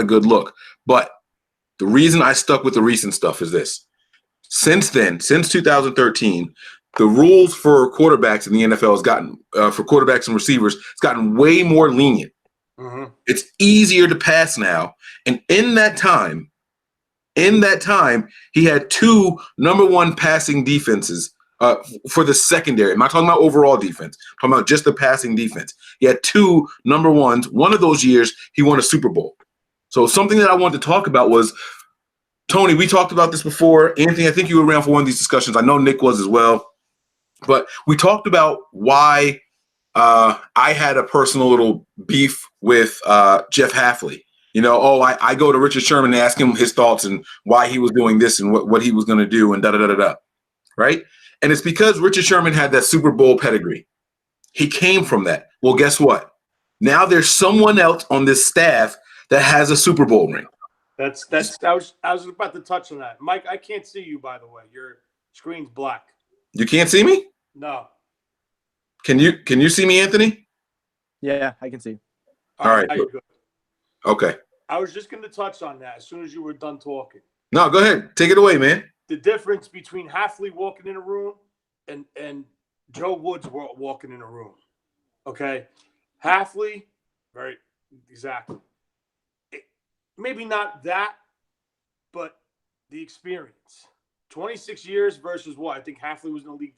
a good look. But The reason I stuck with the recent stuff is this. Since then, since 2013, the rules for quarterbacks in the NFL has gotten, for quarterbacks and receivers, it's gotten way more lenient. Mm-hmm. It's easier to pass now. And in that time, he had 2 number 1 passing defenses for the secondary. I'm not talking about overall defense. I'm talking about just the passing defense. He had 2 number 1s. One of those years, he won a Super Bowl. So something that I wanted to talk about was, Tony, we talked about this before. Anthony, I think you were around for one of these discussions. I know Nick was as well. But we talked about why I had a personal little beef with Jeff Hafley. I go to Richard Sherman and ask him his thoughts and why he was doing this and what he was going to do and da-da-da-da-da, right? And it's because Richard Sherman had that Super Bowl pedigree. He came from that. Well, guess what? Now there's someone else on this staff that has a Super Bowl ring. I was about to touch on that. Mike, I can't see you, by the way. Your screen's black. You can't see me? No. Can you see me, Anthony? Yeah, I can see. All right. Now you're good. Okay. I was just going to touch on that as soon as you were done talking. No, go ahead. Take it away, man. The difference between Hafley walking in a room and Joe Woods walking in a room. Okay? Hafley, very exactly. Maybe not that, but the experience. 26 years versus what? I think Hafley was in the league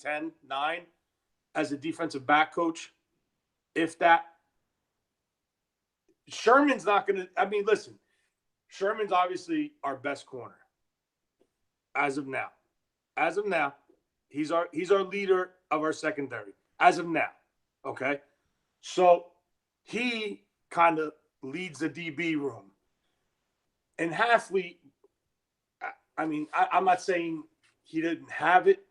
9 as a defensive back coach, if that. Sherman's not going to – I mean, listen, Sherman's obviously our best corner as of now. As of now, he's our leader of our secondary as of now, okay? So he kind of leads the DB room. And Hafley, I mean, I'm not saying he didn't have it,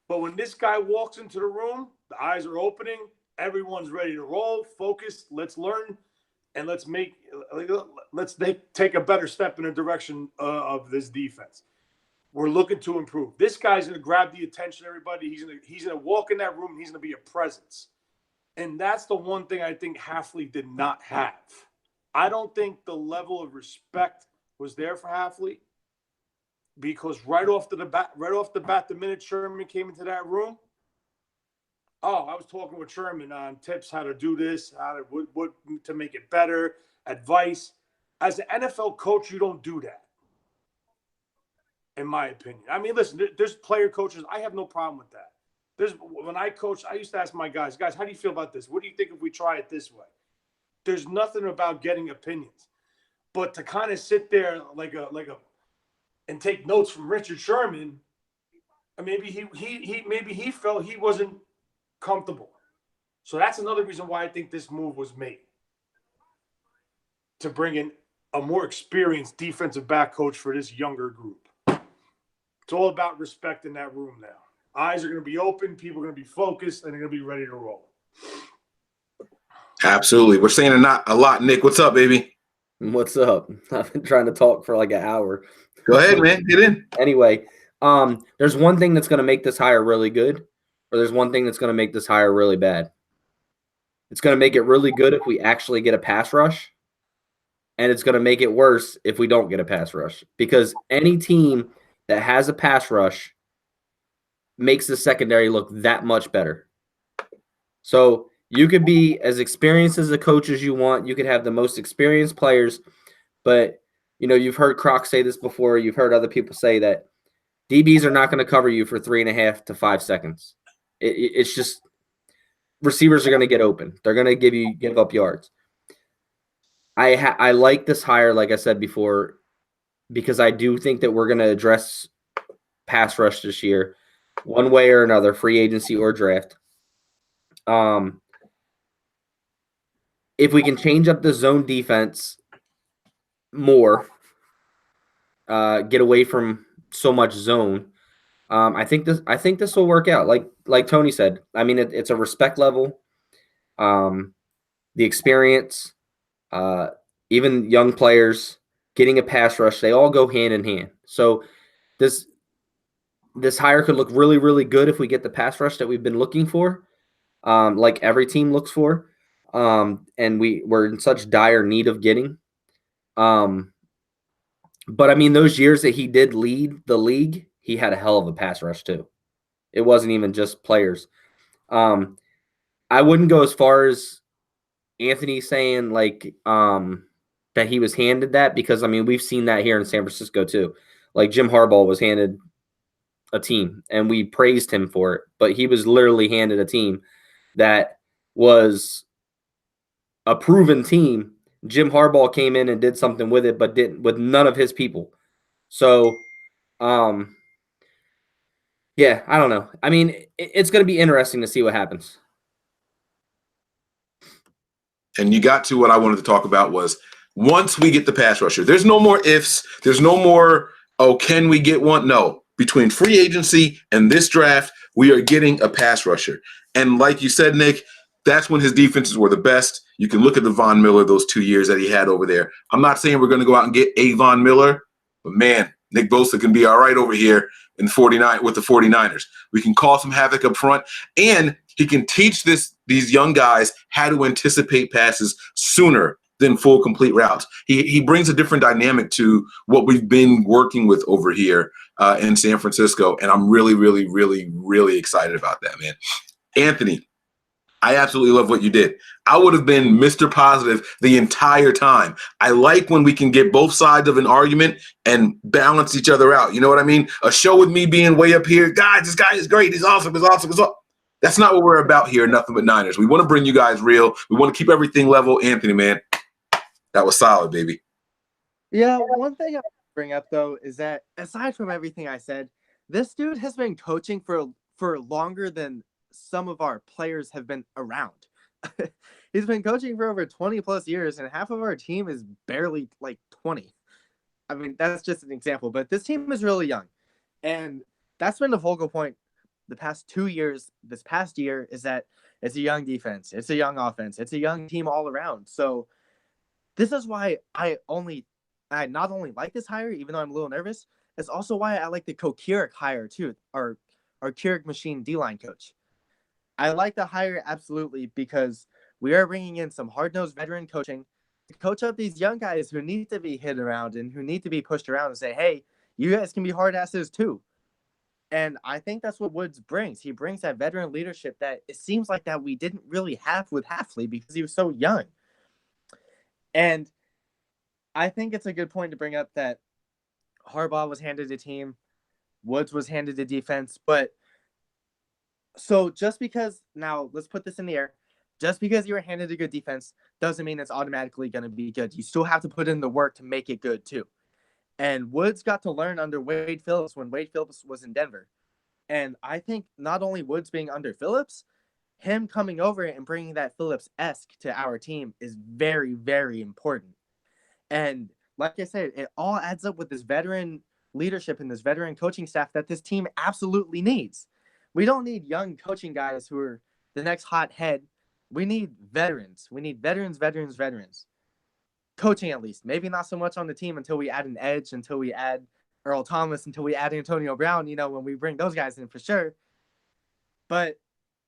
but when this guy walks into the room, the eyes are opening, everyone's ready to roll, focused, let's learn, and let's take a better step in the direction of this defense. We're looking to improve. This guy's going to grab the attention of everybody. He's going to walk in that room, and he's going to be a presence. And that's the one thing I think Hafley did not have. I don't think the level of respect was there for Hafley, because right off the bat, the minute Sherman came into that room, I was talking with Sherman on tips, how to do this, what to make it better, advice. As an NFL coach, you don't do that, in my opinion. I mean, listen, there's player coaches. I have no problem with that. When I coach, I used to ask my guys, how do you feel about this? What do you think if we try it this way? There's nothing about getting opinions. But to kind of sit there and take notes from Richard Sherman, maybe he felt he wasn't comfortable. So that's another reason why I think this move was made, to bring in a more experienced defensive back coach for this younger group. It's all about respect in that room now. Eyes are going to be open, people are going to be focused, and they're going to be ready to roll. Absolutely. We're saying a lot. Nick, what's up, baby? What's up? I've been trying to talk for like an hour. Go ahead, man. Get in. Anyway, there's one thing that's going to make this hire really good, or there's one thing that's going to make this hire really bad. It's going to make it really good if we actually get a pass rush, and it's going to make it worse if we don't get a pass rush, because any team that has a pass rush makes the secondary look that much better. So you could be as experienced as a coach as you want. You could have the most experienced players, but you've heard Croc say this before. You've heard other people say that DBs are not going to cover you for 3.5 to 5 seconds. It's just receivers are going to get open. They're going to give up yards. I like this hire, like I said before, because I do think that we're going to address pass rush this year, one way or another, free agency or draft. If we can change up the zone defense more, get away from so much zone, I think this will work out. Like Tony said, I mean, it's a respect level, the experience, even young players getting a pass rush, they all go hand in hand. So this hire could look really, really good if we get the pass rush that we've been looking for, like every team looks for, and we're in such dire need of getting. But I mean, those years that he did lead the league, he had a hell of a pass rush too. It wasn't even just players. I wouldn't go as far as Anthony saying that he was handed that, because I mean we've seen that here in San Francisco too. Like Jim Harbaugh was handed a team and we praised him for it, but he was literally handed a team that was a proven team. Jim Harbaugh came in and did something with it, but didn't with none of his people. So, yeah, I don't know. I mean, it's going to be interesting to see what happens. And you got to what I wanted to talk about was once we get the pass rusher, there's no more ifs. There's no more, oh, can we get one? No. Between free agency and this draft, we are getting a pass rusher. And like you said, Nick, that's when his defenses were the best. You can look at the Von Miller, those 2 years that he had over there. I'm not saying we're going to go out and get a Von Miller, but man, Nick Bosa can be all right over here in 49 with the 49ers. We can cause some havoc up front, and he can teach these young guys how to anticipate passes sooner than full complete routes. He brings a different dynamic to what we've been working with over here in San Francisco, and I'm really, really, really, really excited about that, man. Anthony, I absolutely love what you did. I would have been Mr. Positive the entire time. I like when we can get both sides of an argument and balance each other out. You know what I mean? A show with me being way up here, guys, this guy is great. He's awesome. He's awesome. He's awesome. That's not what we're about here, Nothing But Niners. We want to bring you guys real. We want to keep everything level. Anthony, man, that was solid, baby. Yeah, one thing I bring up, though, is that aside from everything I said, this dude has been coaching for longer than some of our players have been around. He's been coaching for over 20 plus years, and half of our team is barely like 20. I mean, that's just an example, but this team is really young. And that's been the focal point the past 2 years. This past year is that it's a young defense, it's a young offense, it's a young team all around. So this is why I not only like this hire, even though I'm a little nervous, it's also why I like the Kokirik hire too, our Keurig machine D-line coach. I like the hire absolutely because we are bringing in some hard-nosed veteran coaching to coach up these young guys who need to be hit around and who need to be pushed around and say, hey, you guys can be hard asses too. And I think that's what Woods brings. He brings that veteran leadership that it seems like that we didn't really have with Hafley because he was so young. And I think it's a good point to bring up that Harbaugh was handed a team, Woods was handed a defense, but so just because, now let's put this in the air, just because you were handed a good defense doesn't mean it's automatically going to be good. You still have to put in the work to make it good too. And Woods got to learn under Wade Phillips when Wade Phillips was in Denver. And I think not only Woods being under Phillips, him coming over and bringing that Phillips-esque to our team is very, very important. And like I said, it all adds up with this veteran leadership and this veteran coaching staff that this team absolutely needs. We don't need young coaching guys who are the next hot head. We need veterans. We need veterans. Coaching at least. Maybe not so much on the team until we add an edge, until we add Earl Thomas, until we add Antonio Brown, when we bring those guys in for sure. But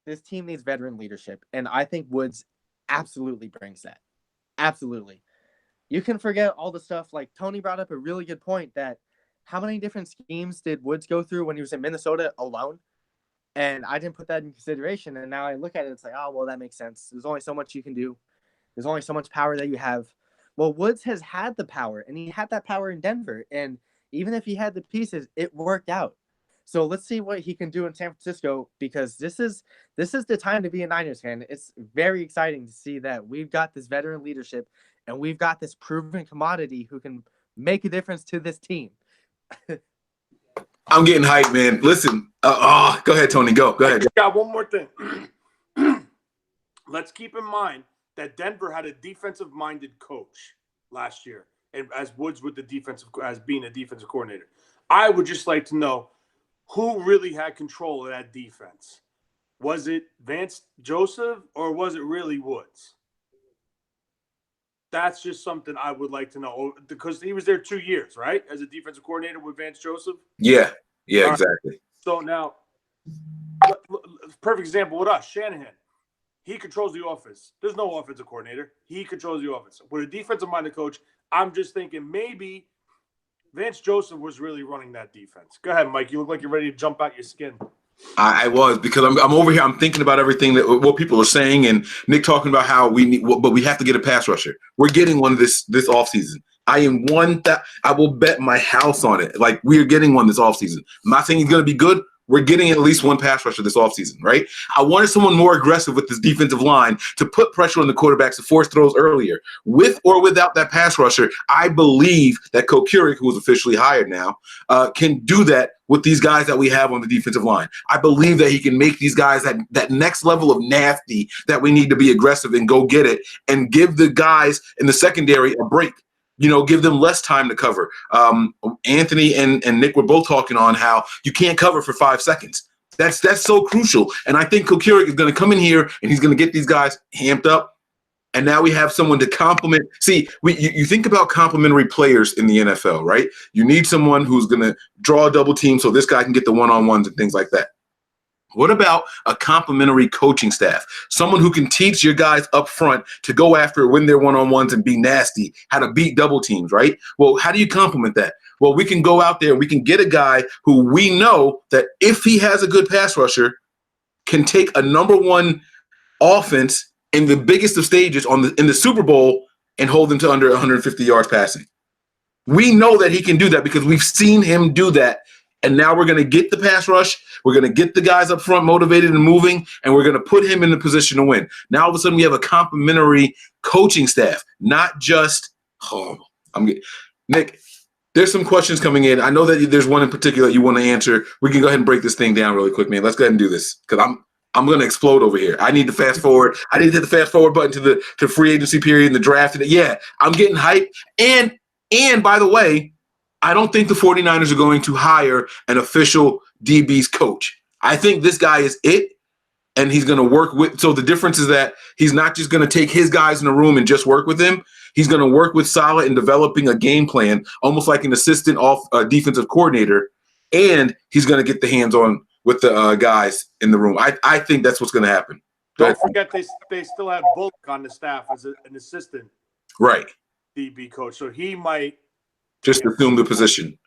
this team needs veteran leadership, and I think Woods absolutely brings that. Absolutely. You can forget all the stuff, like Tony brought up a really good point that how many different schemes did Woods go through when he was in Minnesota alone? And I didn't put that in consideration. And now I look at it, it's like, oh, well, that makes sense. There's only so much you can do. There's only so much power that you have. Well, Woods has had the power, and he had that power in Denver. And even if he had the pieces, it worked out. So let's see what he can do in San Francisco, because this is the time to be a Niners fan. It's very exciting to see that we've got this veteran leadership and we've got this proven commodity who can make a difference to this team. I'm getting hyped, man. Listen, go ahead, Tony. Go ahead. I got one more thing. Let's keep in mind that Denver had a defensive-minded coach last year, and as Woods with as being a defensive coordinator. I would just like to know who really had control of that defense. Was it Vance Joseph or was it really Woods? That's just something I would like to know, because he was there 2 years, right, as a defensive coordinator with Vance Joseph? Yeah, All exactly. Right. So now, perfect example with us, Shanahan. He controls the offense. There's no offensive coordinator. He controls the offense. With a defensive-minded coach, I'm just thinking maybe Vance Joseph was really running that defense. Go ahead, Mike. You look like you're ready to jump out your skin. I was, because I'm over here. I'm thinking about everything that what people are saying, and Nick talking about how we need, but we have to get a pass rusher. We're getting one this offseason. I am one that I will bet my house on it. Like, we are getting one this offseason. I'm not saying he's going to be good. We're getting at least one pass rusher this offseason, right? I wanted someone more aggressive with this defensive line to put pressure on the quarterbacks to force throws earlier. With or without that pass rusher, I believe that Kokurik, who is officially hired now, can do that with these guys that we have on the defensive line. I believe that he can make these guys that next level of nasty that we need to be aggressive and go get it, and give the guys in the secondary a break. Give them less time to cover. Anthony and Nick were both talking on how you can't cover for 5 seconds. That's so crucial. And I think Kokurik is going to come in here and he's going to get these guys amped up. And now we have someone to complement. See, you think about complementary players in the NFL, right? You need someone who's going to draw a double team so this guy can get the one-on-ones and things like that. What about a complementary coaching staff? Someone who can teach your guys up front to go after, win their one-on-ones and be nasty, how to beat double teams, right? Well, how do you complement that? Well, we can go out there and we can get a guy who we know that if he has a good pass rusher, can take a number one offense in the biggest of stages in the Super Bowl and hold them to under 150 yards passing. We know that he can do that because we've seen him do that. And now we're going to get the pass rush. We're going to get the guys up front motivated and moving, and we're going to put him in the position to win. Now, all of a sudden, we have a complimentary coaching staff, not just Nick, there's some questions coming in. I know that there's one in particular that you want to answer. We can go ahead and break this thing down really quick, man. Let's go ahead and do this because I'm going to explode over here. I need to fast forward. I need to hit the fast forward button to free agency period and the draft. And yeah, I'm getting hyped. And by the way, I don't think the 49ers are going to hire an official DB's coach. I think this guy is it, and he's going to work with – so the difference is that he's not just going to take his guys in the room and just work with them. He's going to work with Saleh in developing a game plan, almost like an assistant defensive coordinator, and he's going to get the hands-on with the guys in the room. I think that's what's going to happen. Don't forget they still have Bullock on the staff as an assistant right DB coach, so he might – just assume the position.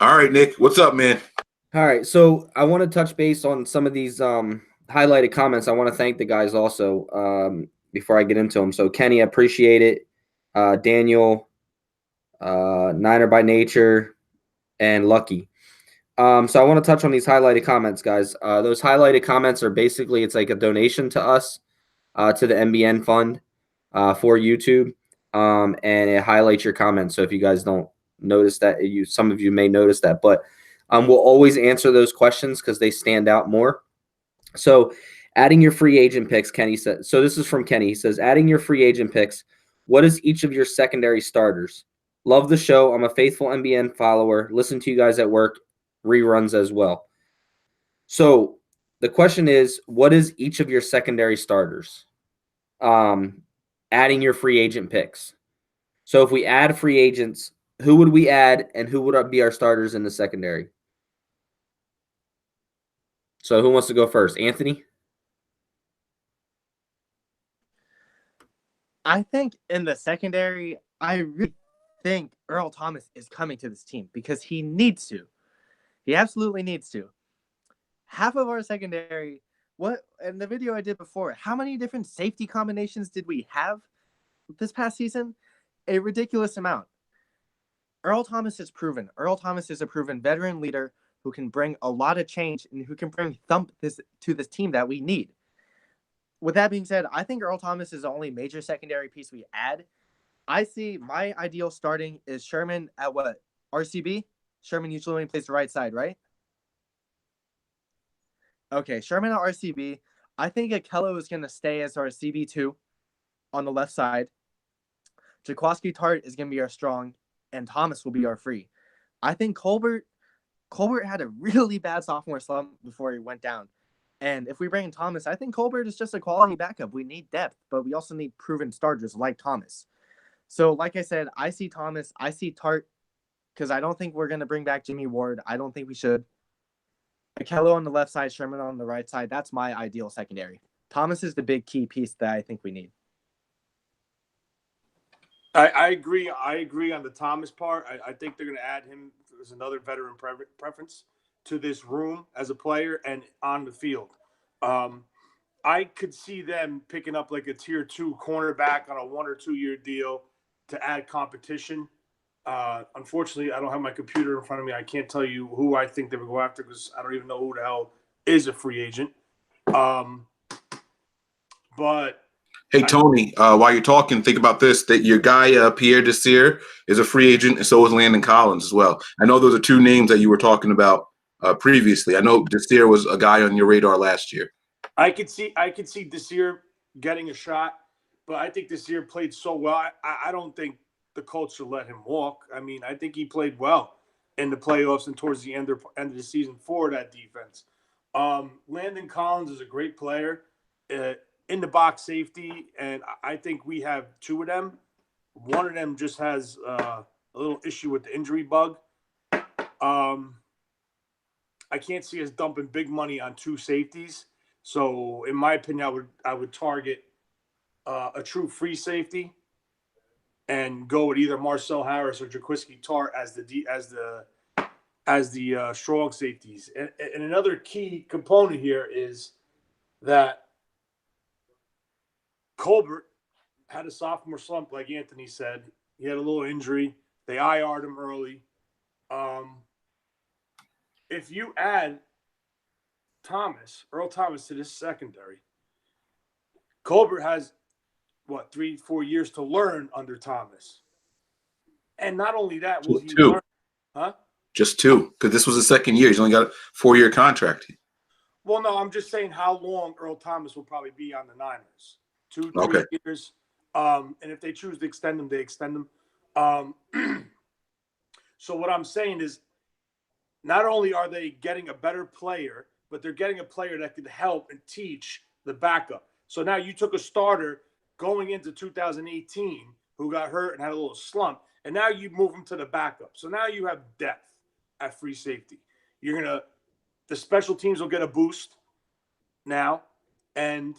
All right, Nick, what's up, man? All right, so I want to touch base on some of these highlighted comments. I want to thank the guys also before I get into them. So, Kenny, I appreciate it. Daniel, Niner by Nature, and Lucky. So I want to touch on these highlighted comments, guys. Those highlighted comments are basically, it's like a donation to us, to the MBN fund for YouTube. And it highlights your comments. So if you guys don't notice that, some of you may notice that, but we'll always answer those questions because they stand out more. So adding your free agent picks, Kenny said. So this is from Kenny. He says, adding your free agent picks, what is each of your secondary starters? Love the show. I'm a faithful MBN follower. Listen to you guys at work, reruns as well. So the question is, what is each of your secondary starters? Adding your free agent picks. So if we add free agents, who would we add and who would be our starters in the secondary? So who wants to go first? Anthony? I think in the secondary, I really think Earl Thomas is coming to this team because he needs to. He absolutely needs to. Half of our secondary, in the video I did before, how many different safety combinations did we have this past season? A ridiculous amount. Earl Thomas is proven. Earl Thomas is a proven veteran leader who can bring a lot of change and who can bring thump to this team that we need. With that being said, I think Earl Thomas is the only major secondary piece we add. I see my ideal starting is Sherman at what? RCB? Sherman usually only plays the right side, right? Okay, Sherman at RCB. I think Akello is going to stay as our CB2 on the left side. Jaquaski Tart is going to be our strong, and Thomas will be our free. I think Colbert had a really bad sophomore slump before he went down. And if we bring in Thomas, I think Colbert is just a quality backup. We need depth, but we also need proven starters like Thomas. So, like I said, I see Thomas. I see Tart because I don't think we're going to bring back Jimmy Ward. I don't think we should. Akello on the left side, Sherman on the right side. That's my ideal secondary. Thomas is the big key piece that I think we need. I agree. I agree on the Thomas part. I think they're going to add him as another veteran preference to this room as a player and on the field. I could see them picking up like a tier 2 cornerback on a 1 or 2 year deal to add competition. Unfortunately, I don't have my computer in front of me. I can't tell you who I think they would go after because I don't even know who the hell is a free agent. But Hey, Tony, while you're talking, think about this, that your guy, Pierre Desir, is a free agent, and so is Landon Collins as well. I know those are two names that you were talking about previously. I know Desir was a guy on your radar last year. I could see Desir getting a shot, but I think Desir played so well. I don't think the Colts should let him walk. I mean, I think he played well in the playoffs and towards the end of the season for that defense. Landon Collins is a great player in the box safety, and I think we have two of them. One of them just has a little issue with the injury bug. I can't see us dumping big money on two safeties. So, in my opinion, I would target a true free safety and go with either Marcel Harris or Jaquiski Tartt as the strong safeties. And another key component here is that Colbert had a sophomore slump, like Anthony said. He had a little injury. They IR'd him early. If you add Earl Thomas to this secondary, Colbert has, 3-4 years to learn under Thomas. And not only that, will he learn? Huh? Just two, because this was the second year. He's only got a 4-year contract. Well, no, I'm just saying how long Earl Thomas will probably be on the Niners. 2-3 years. And if they choose to extend him, they extend him. So what I'm saying is not only are they getting a better player, but they're getting a player that could help and teach the backup. So now you took a starter going into 2018 who got hurt and had a little slump, and now you move him to the backup. So now you have depth at free safety. The special teams will get a boost now, and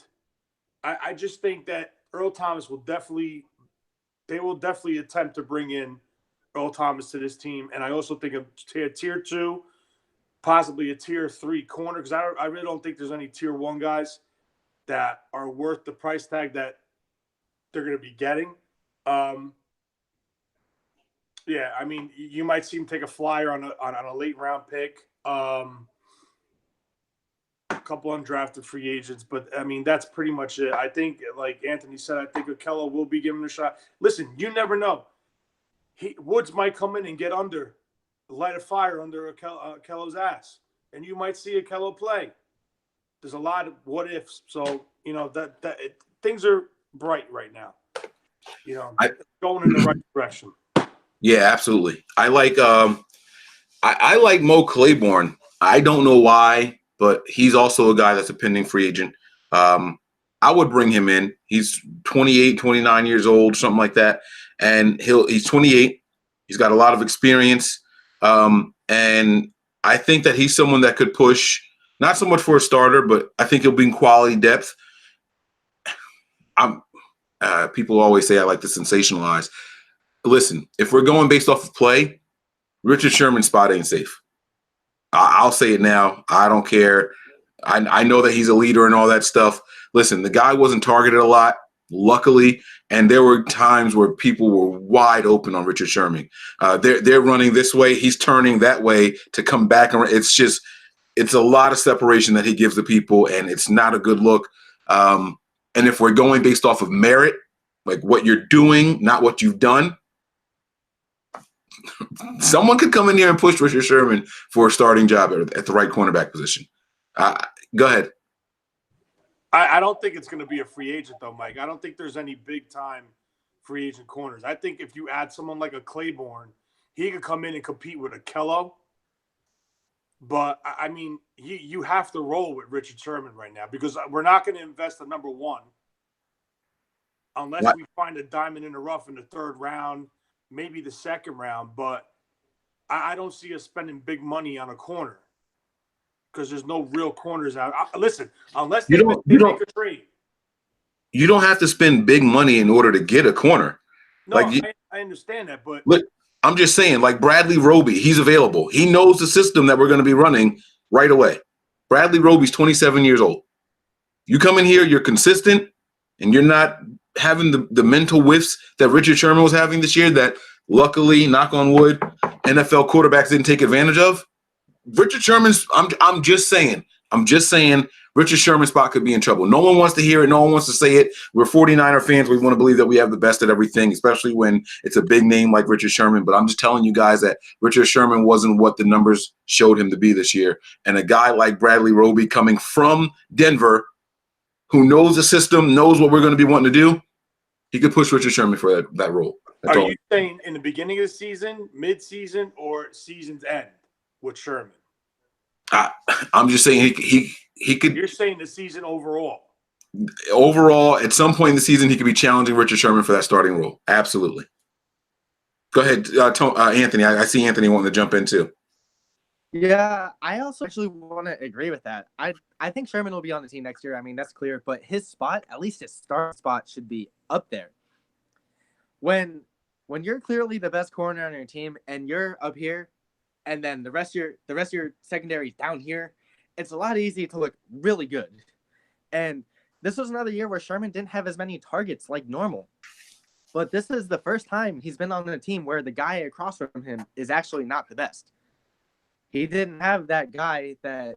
I just think that Earl Thomas will definitely attempt to bring in Earl Thomas to this team, and I also think a tier 2, possibly a tier 3 corner, because I really don't think there's any tier 1 guys that are worth the price tag that they're going to be getting. Yeah, I mean, you might see him take a flyer on a late round pick. A couple undrafted free agents, but I mean, that's pretty much it. I think, like Anthony said, I think Okello will be given a shot. Listen, you never know. Woods might come in and light a fire under Okello's ass, and you might see Okello play. There's a lot of what ifs, so things are bright right now. Going in the right direction. Yeah, absolutely. I like I like Mo Claiborne. I don't know why, but he's also a guy that's a pending free agent. I would bring him in. He's 28, 29 years old, something like that. And he's 28. He's got a lot of experience. And I think that he's someone that could push, not so much for a starter, but I think he'll bring quality depth. People always say I like to sensationalize. Listen, if we're going based off of play, Richard Sherman's spot ain't safe. I'll say it now. I don't care. I know that he's a leader and all that stuff. Listen, the guy wasn't targeted a lot, luckily, and there were times where people were wide open on Richard Sherman. They're running this way. He's turning that way to come back. It's a lot of separation that he gives the people, and it's not a good look. And if we're going based off of merit, like what you're doing, not what you've done, someone could come in here and push Richard Sherman for a starting job at the right cornerback position. Go ahead. I don't think it's going to be a free agent, though, Mike. I don't think there's any big-time free agent corners. I think if you add someone like a Claiborne, he could come in and compete with a Kello. But, I mean, you have to roll with Richard Sherman right now because we're not going to invest at number 1 unless we find a diamond in the rough in the 3rd round, maybe the 2nd round. But I don't see us spending big money on a corner because there's no real corners out. Listen, unless they make a trade. You don't have to spend big money in order to get a corner. No, Like, I understand that, but look, I'm just saying, like Bradley Roby, he's available. He knows the system that we're going to be running right away. Bradley Roby's 27 years old. You come in here, you're consistent, and you're not having the mental whiffs that Richard Sherman was having this year that luckily, knock on wood, NFL quarterbacks didn't take advantage of. Richard Sherman's, I'm just saying, Richard Sherman's spot could be in trouble. No one wants to hear it. No one wants to say it. We're 49er fans. We want to believe that we have the best at everything, especially when it's a big name like Richard Sherman. But I'm just telling you guys that Richard Sherman wasn't what the numbers showed him to be this year. And a guy like Bradley Roby coming from Denver, who knows the system, knows what we're going to be wanting to do, he could push Richard Sherman for that role. That's are all. you saying in the beginning of the season, mid-season, or season's end with Sherman? I'm just saying he could. You're saying the season overall. Overall, at some point in the season, he could be challenging Richard Sherman for that starting role. Absolutely. Go ahead, Anthony. I see Anthony wanting to jump in too. Yeah, I also actually want to agree with that. I think Sherman will be on the team next year. I mean, that's clear. But his spot, at least his start spot, should be up there. When you're clearly the best corner on your team and you're up here, and then the rest of your secondary is down here, it's a lot easier to look really good. And this was another year where Sherman didn't have as many targets like normal. But this is the first time he's been on a team where the guy across from him is actually not the best. He didn't have that guy that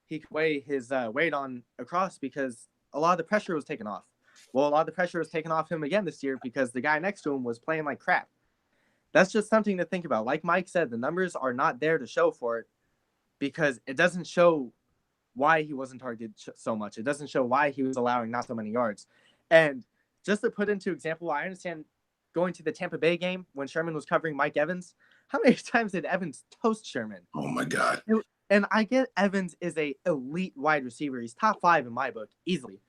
he could weigh his weight on across because a lot of the pressure was taken off. Well, a lot of the pressure was taken off him again this year because the guy next to him was playing like crap. That's just something to think about. Like Mike said, the numbers are not there to show for it because it doesn't show why he wasn't targeted so much. It doesn't show why he was allowing not so many yards. And just to put into example, I understand going to the Tampa Bay game when Sherman was covering Mike Evans. How many times did Evans toast Sherman? Oh, my God. And I get Evans is a elite wide receiver. He's top 5 in my book, easily.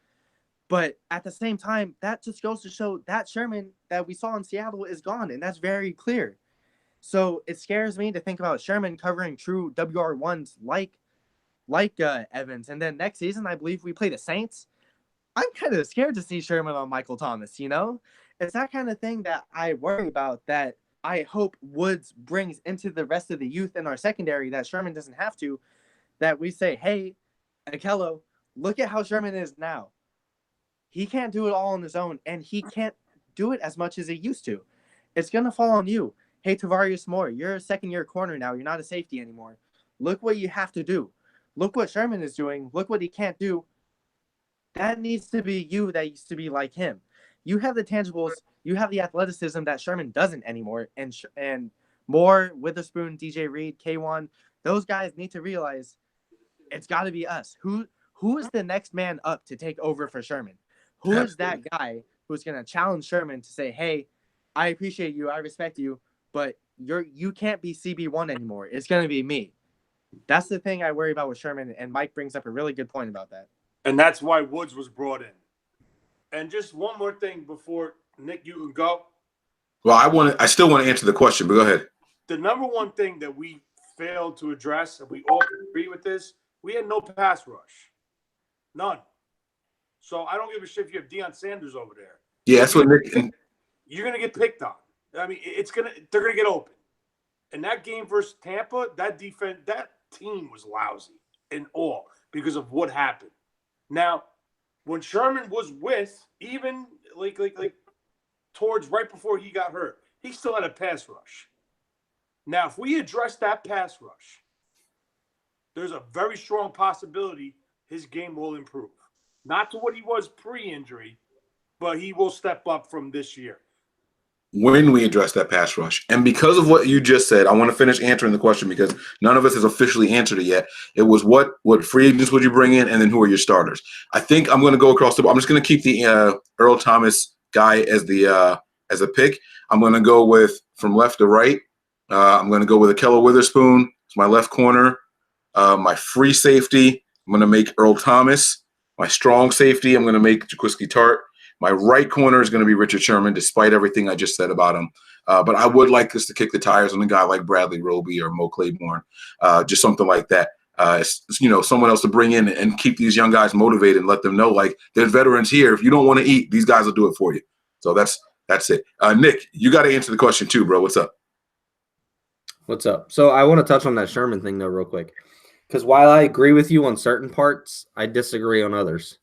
But at the same time, that just goes to show that Sherman that we saw in Seattle is gone, and that's very clear. So it scares me to think about Sherman covering true WR1s like Evans. And then next season, I believe we play the Saints. I'm kind of scared to see Sherman on Michael Thomas, you know? It's that kind of thing that I worry about that I hope Woods brings into the rest of the youth in our secondary that Sherman doesn't have to, that we say, hey, Akello, look at how Sherman is now. He can't do it all on his own, and he can't do it as much as he used to. It's going to fall on you. Hey, Tavarius Moore, you're a second-year corner now. You're not a safety anymore. Look what you have to do. Look what Sherman is doing. Look what he can't do. That needs to be you that used to be like him. You have the tangibles. You have the athleticism that Sherman doesn't anymore. And Moore, Witherspoon, DJ Reed, K1, those guys need to realize it's got to be us. Who is the next man up to take over for Sherman? Who is that guy who's going to challenge Sherman to say, hey, I appreciate you, I respect you, but you can't be CB1 anymore. It's going to be me. That's the thing I worry about with Sherman, and Mike brings up a really good point about that. And that's why Woods was brought in. And just one more thing before, Nick, you can go. Well, I still want to answer the question, but go ahead. The number one thing that we failed to address, and we all agree with this, we had no pass rush. None. So I don't give a shit if you have Deion Sanders over there. Yeah, that's what Nick. You're gonna get picked on. I mean, they're gonna get open. And that game versus Tampa, that team was lousy in all because of what happened. Now, when Sherman was with, even like towards right before he got hurt, he still had a pass rush. Now, if we address that pass rush, there's a very strong possibility his game will improve. Not to what he was pre-injury, but he will step up from this year. When we address that pass rush. And because of what you just said, I want to finish answering the question because none of us has officially answered it yet. It was what free agents would you bring in, and then who are your starters? I think I'm going to go across the board. I'm just going to keep the Earl Thomas guy as a pick. I'm going to go with from left to right. I'm going to go with Akello Witherspoon. It's my left corner. My free safety, I'm going to make Earl Thomas. My strong safety, I'm going to make Jaquiski Tart. My right corner is going to be Richard Sherman, despite everything I just said about him. But I would like us to kick the tires on a guy like Bradley Roby or Mo Claiborne, just something like that. Someone else to bring in and keep these young guys motivated and let them know, like, there's veterans here. If you don't want to eat, these guys will do it for you. So that's That's it. Nick, you got to answer the question too, bro. What's up? What's up? So I want to touch on that Sherman thing though, real quick, because while I agree with you on certain parts, I disagree on others.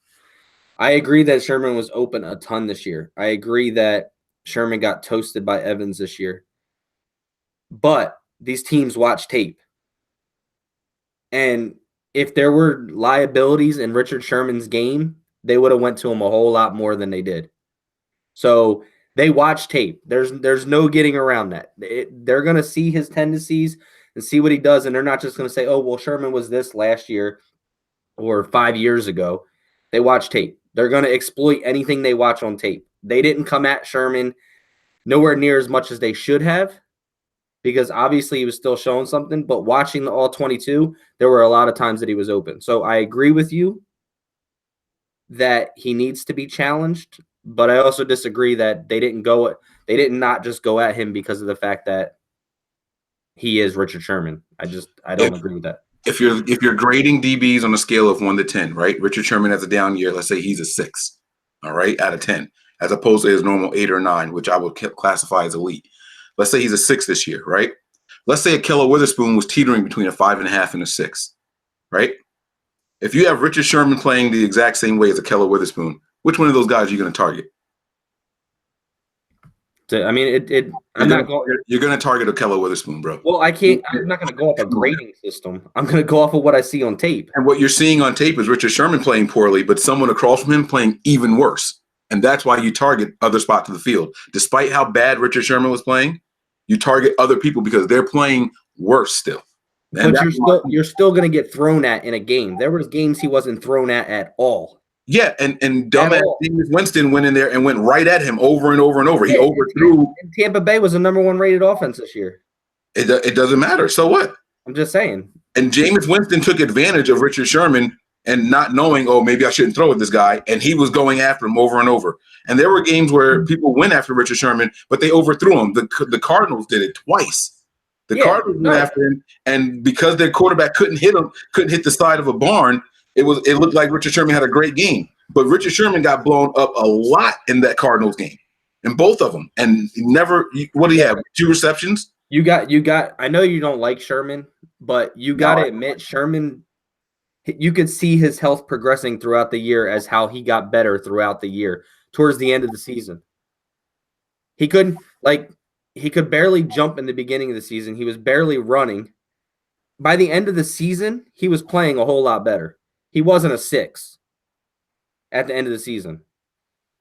I agree that Sherman was open a ton this year. I agree that Sherman got toasted by Evans this year. But these teams watch tape. And if there were liabilities in Richard Sherman's game, they would have went to him a whole lot more than they did. So they watch tape. There's no getting around that. They're going to see his tendencies and see what he does, and they're not just going to say, oh, well, Sherman was this last year or 5 years ago. They watch tape. They're going to exploit anything they watch on tape. They didn't come at Sherman nowhere near as much as they should have, because obviously he was still showing something, but watching the all-22, there were a lot of times that he was open. So I agree with you that he needs to be challenged, but I also disagree that they didn't not just go at him because of the fact that he is Richard Sherman. I don't agree with that. If you're grading DBs on a scale of 1 to 10, right? Richard Sherman has a down year. Let's say he's a 6, all right, out of 10, as opposed to his normal 8 or 9, which I would classify as elite. Let's say he's a 6 this year, right? Let's say Ahkello Witherspoon was teetering between a 5.5 and a 6, right? If you have Richard Sherman playing the exact same way as Ahkello Witherspoon, which one of those guys are you going to target? I mean, you're going to target Ahkello Witherspoon, bro. Well, I can't. I'm not going to go off a grading system. I'm going to go off of what I see on tape. And what you're seeing on tape is Richard Sherman playing poorly, but someone across from him playing even worse. And that's why you target other spots of the field. Despite how bad Richard Sherman was playing, you target other people because they're playing worse still. And but you're still going to get thrown at in a game. There was games he wasn't thrown at all. Yeah, and dumbass Jameis Winston went in there and went right at him over and over and over. He overthrew. And Tampa Bay was the number 1 rated offense this year. It doesn't matter. So what? I'm just saying. And Jameis Winston took advantage of Richard Sherman and not knowing, oh, maybe I shouldn't throw at this guy. And he was going after him over and over. And there were games where people went after Richard Sherman, but they overthrew him. The Cardinals did it twice. Cardinals went after him, and because their quarterback couldn't hit the side of a barn, it looked like Richard Sherman had a great game. But Richard Sherman got blown up a lot in that Cardinals game, in both of them. And what do you have? 2 receptions? You got. I know you don't like Sherman, but you got to admit Sherman. You could see his health progressing throughout the year as how he got better throughout the year towards the end of the season. He could barely jump in the beginning of the season. He was barely running. By the end of the season, he was playing a whole lot better. He wasn't a 6 at the end of the season.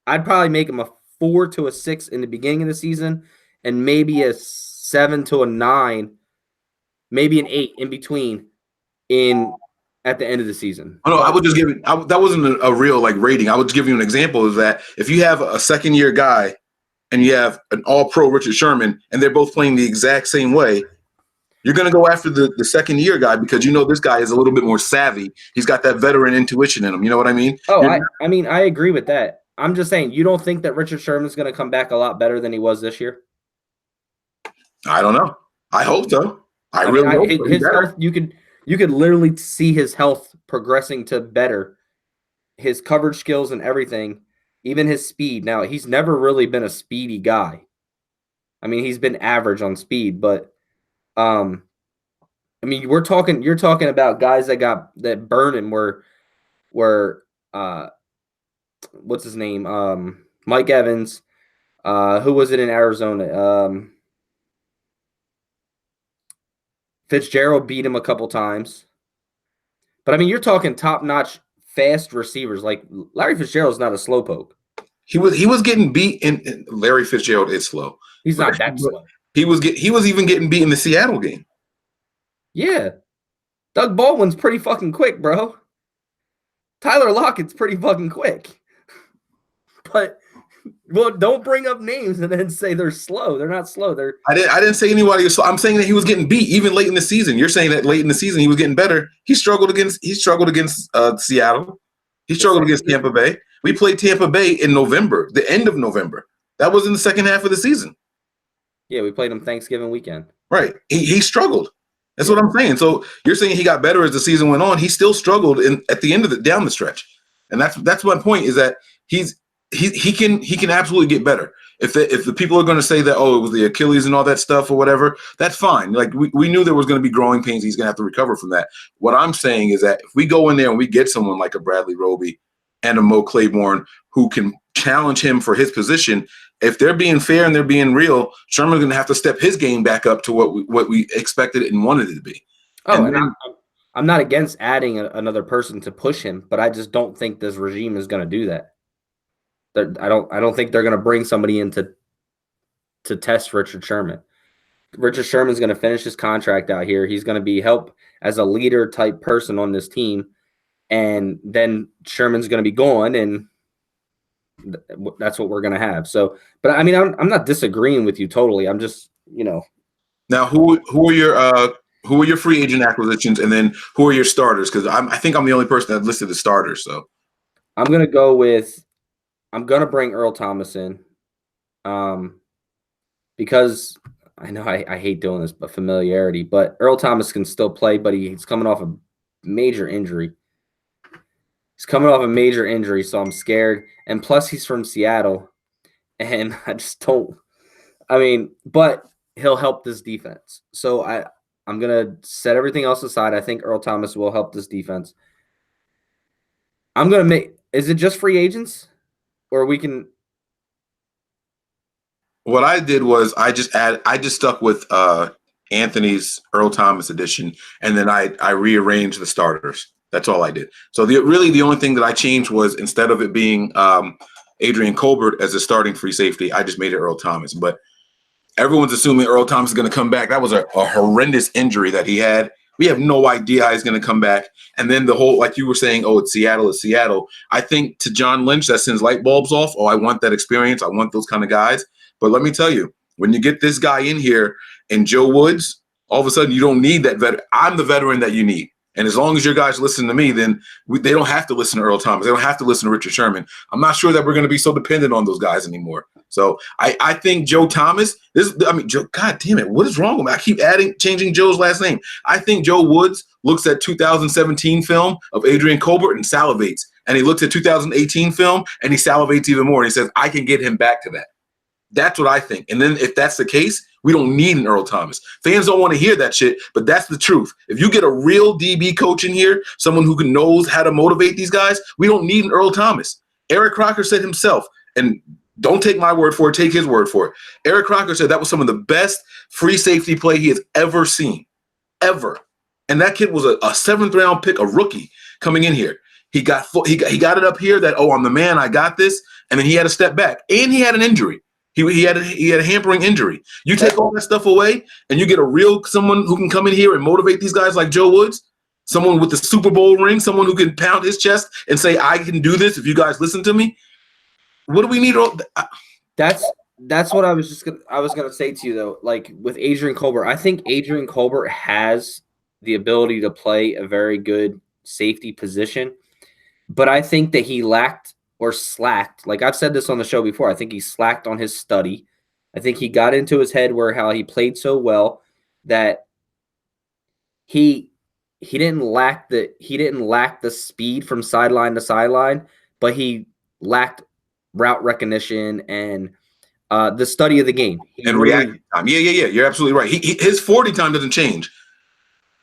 I'd probably make him a 4 to a 6 in the beginning of the season, and maybe a 7 to a 9, maybe an 8 in between at the end of the season. Oh, no, I would just give that wasn't a real rating. I would just give you an example of that. If you have a second-year guy and you have an all-pro Richard Sherman, and they're both playing the exact same way, you're going to go after the second-year guy because you know this guy is a little bit more savvy. He's got that veteran intuition in him. You know what I mean? Oh, I agree with that. I'm just saying, you don't think that Richard Sherman's going to come back a lot better than he was this year? I don't know. I hope so. I really hope so. His health, you could literally see his health progressing to better. His coverage skills and everything, even his speed. Now, he's never really been a speedy guy. I mean, he's been average on speed, but I mean, you're talking about guys that burn him were what's his name? Mike Evans. Who was it in Arizona? Fitzgerald beat him a couple times. But I mean, you're talking top-notch fast receivers. Like Larry Fitzgerald's not a slowpoke. He was getting beat in Larry Fitzgerald is slow. He's not that slow. He was even getting beat in the Seattle game. Yeah. Doug Baldwin's pretty fucking quick, bro. Tyler Lockett's pretty fucking quick. But don't bring up names and then say they're slow. They're not slow. I didn't say anybody was slow. I'm saying that he was getting beat even late in the season. You're saying that late in the season he was getting better. He struggled against Seattle. He struggled against Tampa Bay. We played Tampa Bay in November, the end of November. That was in the second half of the season. Yeah, we played him Thanksgiving weekend. Right. He struggled. That's what I'm saying. So you're saying he got better as the season went on. He still struggled at the end of down the stretch. And that's my point, is that he can absolutely get better. If the people are going to say that, oh, it was the Achilles and all that stuff or whatever, that's fine. Like we knew there was going to be growing pains. He's going to have to recover from that. What I'm saying is that if we go in there and we get someone like a Bradley Roby and a Mo Claiborne who can challenge him for his position, if they're being fair and they're being real, Sherman's going to have to step his game back up to what we expected and wanted it to be. Oh, and I'm not against adding another person to push him, but I just don't think this regime is going to do that. I don't think they're going to bring somebody in to test Richard Sherman. Richard Sherman's going to finish his contract out here. He's going to be help as a leader type person on this team, and then Sherman's going to be gone, and that's what we're going to have. So, but I mean, I'm not disagreeing with you totally. I'm just, Now, who are your free agent acquisitions, and then who are your starters? Because I think I'm the only person that listed the starters. So I'm going to bring Earl Thomas in, because I know I hate doing this, but familiarity. But Earl Thomas can still play, but he's coming off a major injury. So I'm scared. And plus, he's from Seattle, and I just don't. I mean, but he'll help this defense. So I'm gonna set everything else aside. I think Earl Thomas will help this defense. I'm gonna make. Is it just free agents, or we can? What I did was I just stuck with Anthony's Earl Thomas edition, and then I rearranged the starters. That's all I did. So the only thing that I changed was, instead of it being Adrian Colbert as a starting free safety, I just made it Earl Thomas. But everyone's assuming Earl Thomas is going to come back. That was a horrendous injury that he had. We have no idea how he's going to come back. And then the whole, like you were saying, oh, it's Seattle. I think to John Lynch, that sends light bulbs off. Oh, I want that experience. I want those kind of guys. But let me tell you, when you get this guy in here and Joe Woods, all of a sudden you don't need that veteran. I'm the veteran that you need. And as long as your guys listen to me, then they don't have to listen to Earl Thomas. They don't have to listen to Richard Sherman. I'm not sure that we're going to be so dependent on those guys anymore. So I think Joe Thomas, Joe, God damn it, what is wrong with me? I keep changing Joe's last name. I think Joe Woods looks at 2017 film of Adrian Colbert and salivates. And he looks at 2018 film and he salivates even more. And he says, I can get him back to that. That's what I think. And then if that's the case, we don't need an Earl Thomas. Fans don't want to hear that shit, but that's the truth. If you get a real DB coach in here, someone who knows how to motivate these guys, we don't need an Earl Thomas. Eric Crocker said himself, and don't take my word for it, take his word for it. Eric Crocker said that was some of the best free safety play he has ever seen, ever. And that kid was a seventh-round pick, a rookie coming in here. He got it up here that, oh, I'm the man, I got this, and then he had to step back, and he had an injury. He had a hampering injury. You take all that stuff away, and you get someone who can come in here and motivate these guys like Joe Woods, someone with the Super Bowl ring, someone who can pound his chest and say, I can do this if you guys listen to me. What do we need? That's what I was gonna say to you, though. Like with Adrian Colbert, I think Adrian Colbert has the ability to play a very good safety position, but I think that he lacked or slacked. Like I've said this on the show before, I think he slacked on his study. I think he got into his head how he played so well that he didn't lack the speed from sideline to sideline, but he lacked route recognition and the study of the game and reaction time. Yeah. You're absolutely right. His 40 time doesn't change.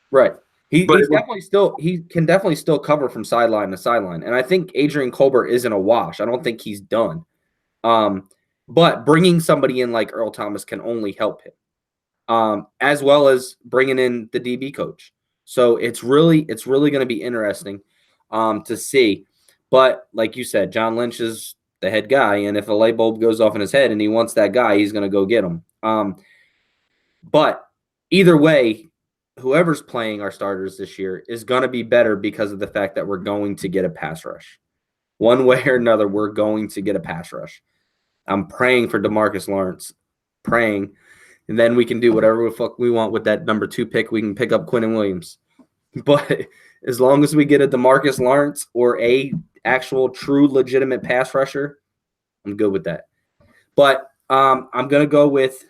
Right. He can definitely still cover from sideline to sideline. And I think Adrian Colbert isn't a wash. I don't think he's done. But bringing somebody in like Earl Thomas can only help him, as well as bringing in the DB coach. So it's really going to be interesting to see. But like you said, John Lynch is the head guy, and if a light bulb goes off in his head and he wants that guy, he's going to go get him. But either way, whoever's playing our starters this year is going to be better because of the fact that we're going to get a pass rush. One way or another, we're going to get a pass rush. I'm praying for DeMarcus Lawrence, praying, and then we can do whatever the fuck we want with that number 2 pick. We can pick up Quinnen Williams. But as long as we get a DeMarcus Lawrence or a actual true legitimate pass rusher, I'm good with that. But I'm going to go with,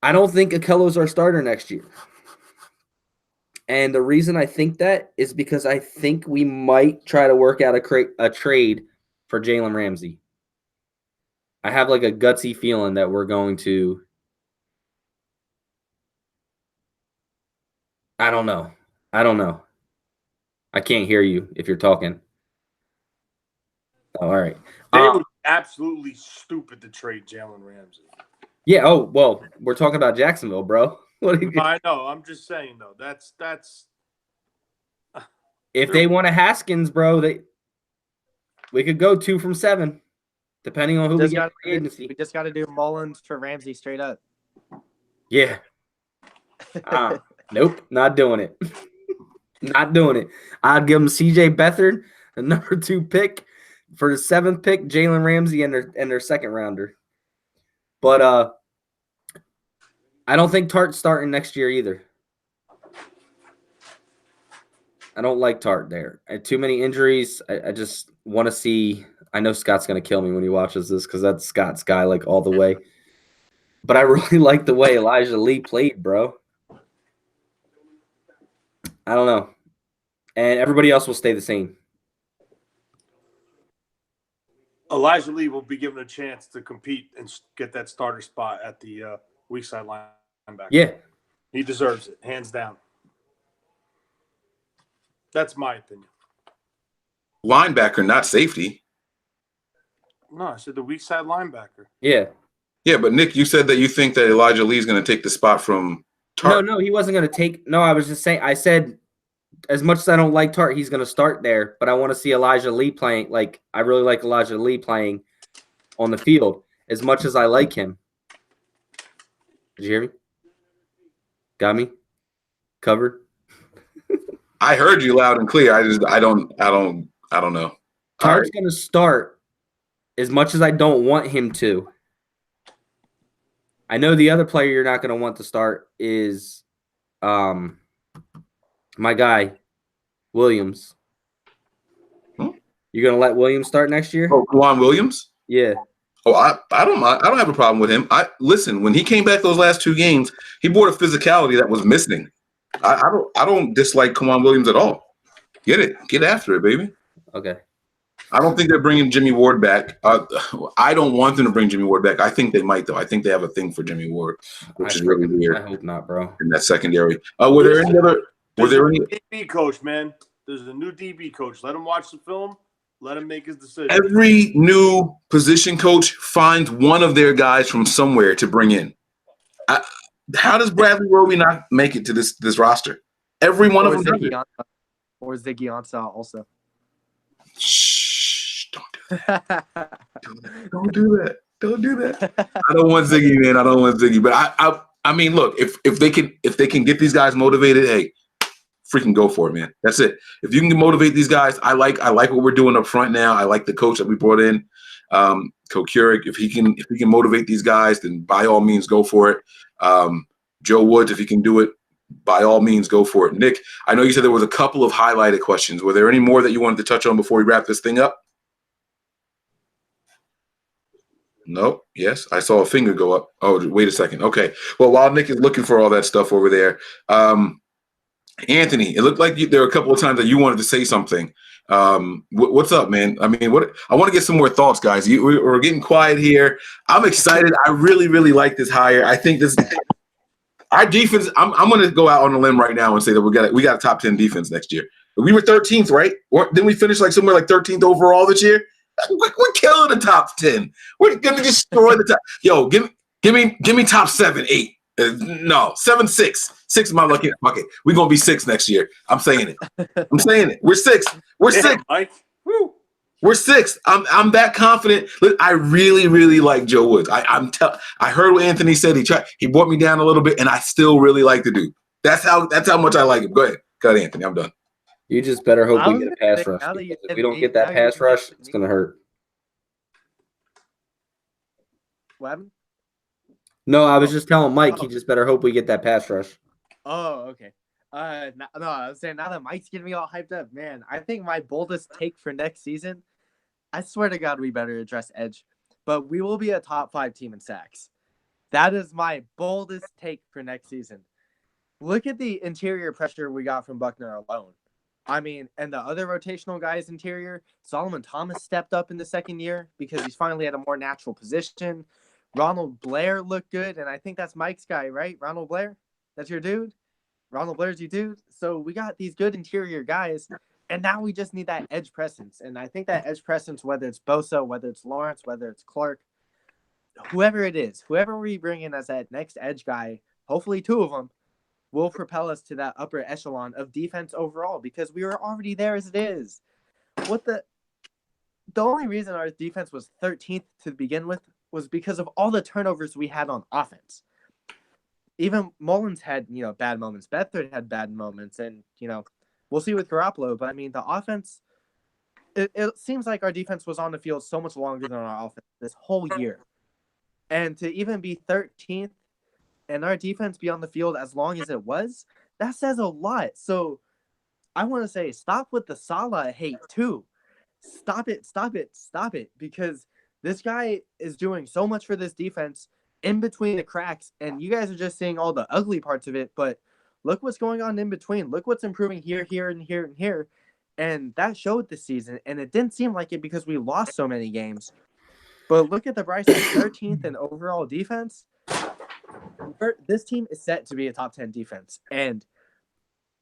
I don't think Akello's our starter next year. And the reason I think that is because I think we might try to work out a trade for Jalen Ramsey. I have like a gutsy feeling that we're going to. I don't know. I can't hear you if you're talking. Oh, all right. They would be absolutely stupid to trade Jalen Ramsey. Yeah. Oh, well, we're talking about Jacksonville, bro. What do you, I know. I'm just saying though. That's if they want a Haskins, bro, we could go 2 from 7, depending on who we get in free agency. We just got to do Mullins for Ramsey straight up. Yeah. Nope, not doing it. Not doing it. I'd give them CJ Beathard, the number 2 pick, for the 7th pick, Jalen Ramsey, and their second rounder. But I don't think Tart's starting next year either. I don't like Tart there. Too many injuries. I just want to see. I know Scott's going to kill me when he watches this because that's Scott's guy like all the way. But I really like the way Elijah Lee played, bro. I don't know. And everybody else will stay the same. Elijah Lee will be given a chance to compete and get that starter spot at the weak side linebacker. Yeah. He deserves it, hands down. That's my opinion. Linebacker, not safety. No, I said the weak side linebacker. Yeah. Yeah, but Nick, you said that you think that Elijah Lee is going to take the spot from Tart. No, he wasn't going to take. No, I was just saying. I said, as much as I don't like Tart, he's going to start there. But I want to see Elijah Lee playing. Like, I really like Elijah Lee playing on the field as much as I like him. Did you hear me? Got me? Covered? I heard you loud and clear. I don't know. Tart's going to start as much as I don't want him to. I know the other player you're not going to want to start is my guy, Williams. You're going to let Williams start next year? Oh, Juan Williams? Yeah. Oh, I don't mind. I don't have a problem with him. Listen, when he came back those last 2 games, he brought a physicality that was missing. I don't dislike Juan Williams at all. Get after it, baby. Okay. I don't think they're bringing Jimmy Ward back. I don't want them to bring Jimmy Ward back. I think they might, though. I think they have a thing for Jimmy Ward, which is really weird. I hope not, bro. In that secondary. Were there any DB coach, man? There's a new DB coach. Let him watch the film. Let him make his decision. Every new position coach finds one of their guys from somewhere to bring in. How does Bradley Roby not make it to this roster? Every one of them does it. Or Ziggy Ansah also. Shh! Don't do that. Don't do that. Don't do that. I don't want Ziggy, man. I don't want Ziggy. But I mean, look, if they can get these guys motivated, hey, freaking go for it, man. That's it. If you can motivate these guys, I like what we're doing up front now. I like the coach that we brought in, Kokuric. If he can motivate these guys, then by all means go for it. Joe Woods, if he can do it, by all means go for it. Nick, I know you said there was a couple of highlighted questions. Were there any more that you wanted to touch on before we wrap this thing up? Nope. Yes, I saw a finger go up. Oh, wait a second. Okay. Well, while Nick is looking for all that stuff over there, Anthony, it looked like there were a couple of times that you wanted to say something. What's up, man? I mean, I want to get some more thoughts, guys. We're getting quiet here. I'm excited. I really, really like this hire. I think our defense. I'm going to go out on a limb right now and say that we got a top 10 defense next year. We were 13th, right? Didn't we finish like somewhere like 13th overall this year? We're killing the top 10. We're going to destroy the top. Yo, give me top 7, 8. No, 7, 6. 6 is my lucky bucket. We're gonna be 6 next year. I'm saying it. We're 6. We're 6. Mike. Woo. We're 6. I'm that confident. Look, I really, really like Joe Woods. I heard what Anthony said. He brought me down a little bit, and I still really like the dude. That's how much I like him. Go ahead, Anthony. I'm done. You just better hope we get a pass rush. If we don't get that pass rush, it's gonna hurt. What happened? No, I was just telling Mike he just better hope we get that pass rush. Oh, okay. No, I was saying now that Mike's getting me all hyped up, man. I think my boldest take for next season, I swear to God, we better address edge, but we will be a top 5 team in sacks. That is my boldest take for next season. Look at the interior pressure we got from Buckner alone. I mean, and the other rotational guys interior, Solomon Thomas stepped up in the second year because he's finally at a more natural position. Ronald Blair looked good, and I think that's Mike's guy, right? Ronald Blair? That's your dude? Ronald Blair's your dude? So we got these good interior guys, and now we just need that edge presence. And I think that edge presence, whether it's Bosa, whether it's Lawrence, whether it's Clark, whoever it is, whoever we bring in as that next edge guy, hopefully two of them, will propel us to that upper echelon of defense overall because we were already there as it is. The only reason our defense was 13th to begin with was because of all the turnovers we had on offense. Even Mullins had, bad moments. Beathard had bad moments, and we'll see with Garoppolo. But I mean, the offense, it seems like our defense was on the field so much longer than our offense this whole year, and to even be 13th and our defense be on the field as long as it was, that says a lot. So I want to say, stop with the Salah hate too. Stop it, because this guy is doing so much for this defense in between the cracks, and you guys are just seeing all the ugly parts of it, but look what's going on in between. Look what's improving here, and here, and here, and that showed this season, and it didn't seem like it because we lost so many games. But look at the Bryson 13th in overall defense. This team is set to be a top 10 defense. And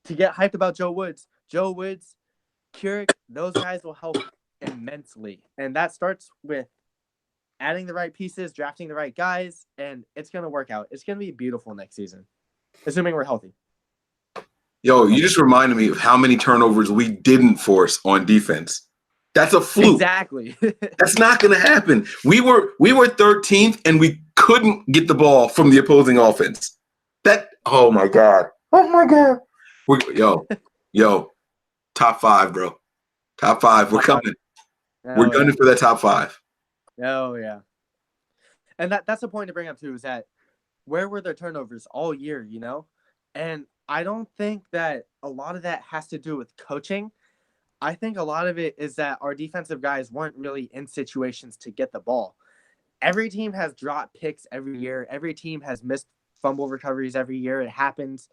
to get hyped about Joe Woods, Keurig, those guys will help immensely. And that starts with adding the right pieces, drafting the right guys, and it's going to work out. It's going to be beautiful next season, assuming we're healthy. Yo, you just reminded me of how many turnovers we didn't force on defense. That's a fluke. Exactly. That's not going to happen. We were 13th, and we couldn't get the ball from the opposing offense. Oh my god. Yo, top 5, bro. Top 5. We're coming. We're gunning for that top 5. Oh yeah. And that's the point to bring up too, is that where were their turnovers all year, And I don't think that a lot of that has to do with coaching. I think a lot of it is that our defensive guys weren't really in situations to get the ball. Every team has dropped picks every year. Every team has missed fumble recoveries every year. It happens.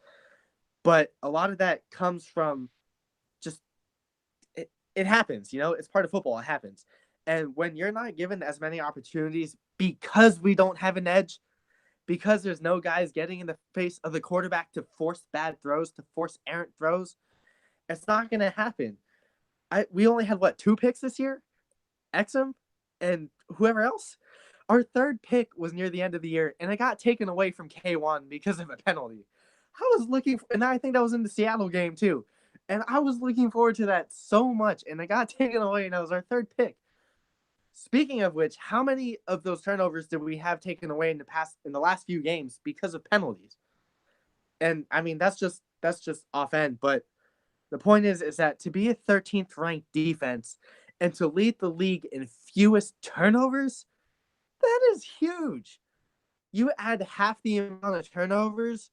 But a lot of that comes from just it happens, It's part of football. It happens. And when you're not given as many opportunities because we don't have an edge, because there's no guys getting in the face of the quarterback to force bad throws, to force errant throws, it's not going to happen. We only had, 2 picks this year? Exum and whoever else? Our third pick was near the end of the year, and it got taken away from K1 because of a penalty. And I think that was in the Seattle game too. And I was looking forward to that so much, and it got taken away, and that was our third pick. Speaking of which, how many of those turnovers did we have taken away in the last few games because of penalties? And I mean, that's just off end, but the point is that to be a 13th ranked defense and to lead the league in fewest turnovers, that is huge. You add half the amount of turnovers,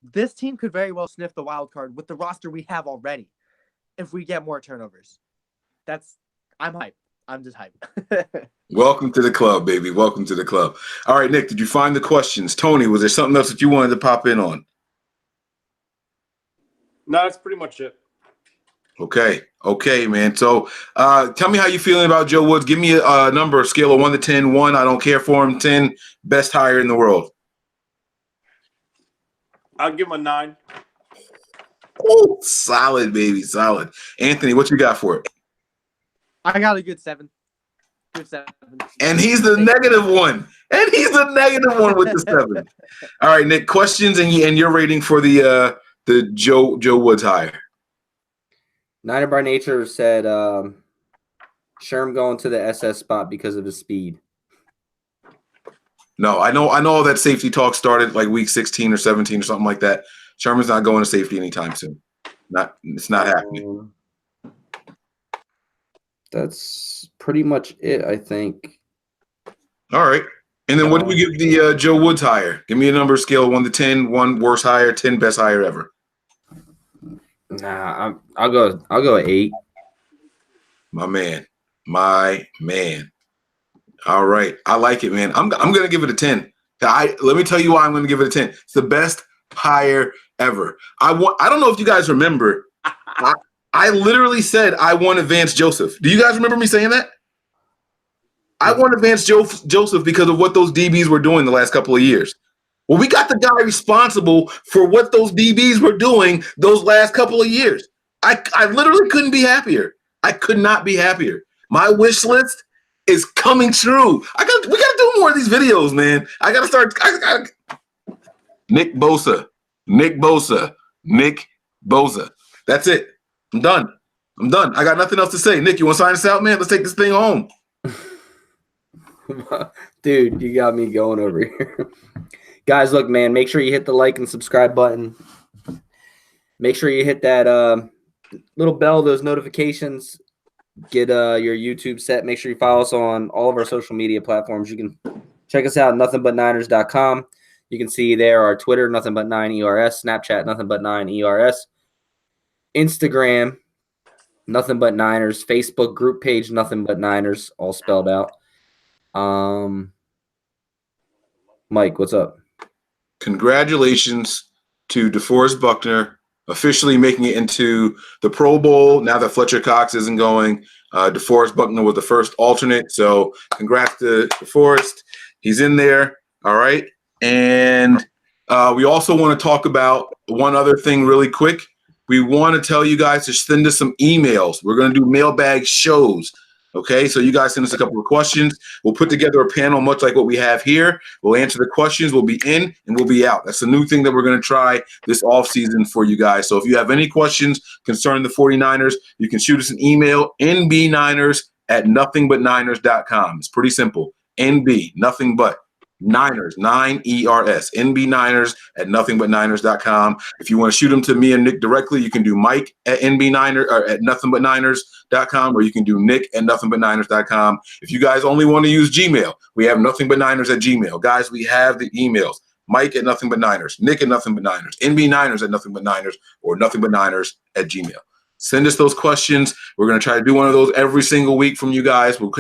this team could very well sniff the wild card with the roster we have already if we get more turnovers. I'm hyped. I'm just hyped. Welcome to the club, baby. Welcome to the club. All right, Nick, did you find the questions? Tony, was there something else that you wanted to pop in on? No, that's pretty much it. Okay, man. So tell me how you feeling about Joe Woods. Give me a number, a scale of 1 to 10. 1, I don't care for him. 10, best hire in the world. I'll give him a 9. Oh, solid, baby, solid. Anthony, what you got for it? I got a good 7. Good 7. And he's the negative one. With the 7. All right, Nick, questions and your rating for the Joe Woods hire. Niner by Nature said Sherman going to the SS spot because of his speed. No, I know all that safety talk started like week 16 or 17 or something like that. Sherman's not going to safety anytime soon. It's not happening. That's pretty much it, I think. All right. And then what do we give the Joe Woods hire? Give me a number scale 1 to 10. 1 worst hire, 10 best hire ever. Nah, I'll go 8. My man. All right. I like it, man. I'm going to give it a 10. Let me tell you why I'm going to give it a 10. It's the best hire ever. I don't know if you guys remember. I literally said I want Vance Joseph. Do you guys remember me saying that? I wanted Vance Joseph because of what those DBs were doing the last couple of years. Well, we got the guy responsible for what those DBs were doing those last couple of years. I literally couldn't be happier. I could not be happier. My wish list is coming true. We gotta do more of these videos, man. I gotta start. Nick Bosa. That's it. I'm done. I got nothing else to say. Nick, you want to sign us out, man? Let's take this thing home. Dude, you got me going over here. Guys, look, man, make sure you hit the like and subscribe button. Make sure you hit that little bell, those notifications. Get your YouTube set. Make sure you follow us on all of our social media platforms. You can check us out at nothingbutniners.com. You can see there our Twitter, NothingBut9ERS, Snapchat, NothingBut9ERS, Instagram, Nothing But Niners, Facebook group page, Nothing But Niners, all spelled out. Mike, what's up? Congratulations to DeForest Buckner officially making it into the Pro Bowl. Now that Fletcher Cox isn't going, DeForest Buckner was the first alternate. So congrats to DeForest. He's in there. All right. And we also want to talk about one other thing really quick. We want to tell you guys to send us some emails. We're going to do mailbag shows. Okay, so you guys send us a couple of questions. We'll put together a panel much like what we have here. We'll answer the questions. We'll be in and we'll be out. That's a new thing that we're going to try this offseason for you guys. So if you have any questions concerning the 49ers, you can shoot us an email, nbniners@nothingbutniners.com. It's pretty simple. NB, nothing but Niners, 9ERS, nbniners@nothingbutniners.com. If you want to shoot them to me and Nick directly, you can do Mike at nbniners or at nothingbutniners.com, or you can do Nick at nothingbutniners.com. If you guys only want to use Gmail, we have nothingbutniners@gmail. Guys, we have the emails. Mike at nothingbutniners, Nick at nothingbutniners, nbniners at nothingbutniners, or nothingbutniners@gmail. Send us those questions. We're going to try to do one of those every single week from you guys. We'll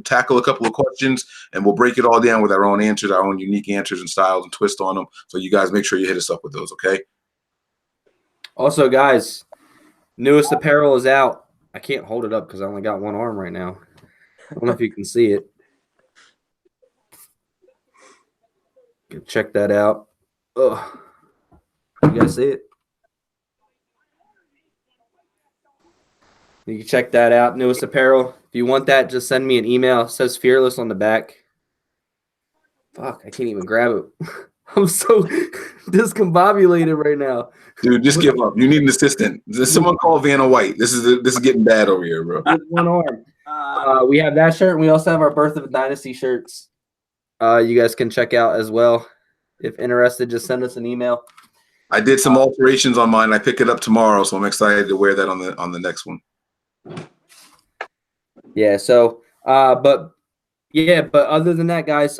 tackle a couple of questions, and we'll break it all down with our own answers, our own unique answers and styles and twist on them. So you guys make sure you hit us up with those, okay? Also, guys, newest apparel is out. I can't hold it up because I only got one arm right now. I don't know if you can see it. Check that out. Ugh. You guys see it? You can check that out. Newest apparel. If you want that, just send me an email. It says Fearless on the back. Fuck, I can't even grab it. I'm so discombobulated right now. Dude, just give up. You need an assistant. Someone call Vanna White. This is getting bad over here, bro. With one arm. We have that shirt, and we also have our Birth of a Dynasty shirts. You guys can check out as well. If interested, just send us an email. I did some alterations on mine. I pick it up tomorrow, so I'm excited to wear that on the next one. Yeah, so but other than that, guys,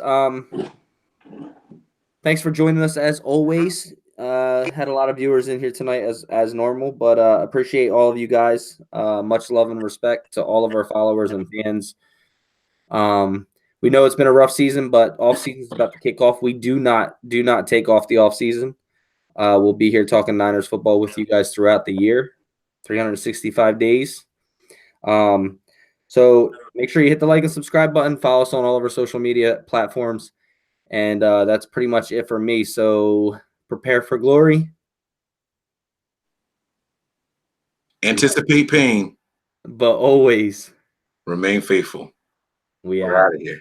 thanks for joining us as always. Had a lot of viewers in here tonight as normal, but appreciate all of you guys. Much love and respect to all of our followers and fans. We know it's been a rough season, but off season is about to kick off. We do not take off the off season. We'll be here talking Niners football with you guys throughout the year, 365 days. So make sure you hit the like and subscribe button. Follow us on all of our social media platforms. And that's pretty much it for me. So prepare for glory. Anticipate pain. But always remain faithful. we We're are out of here.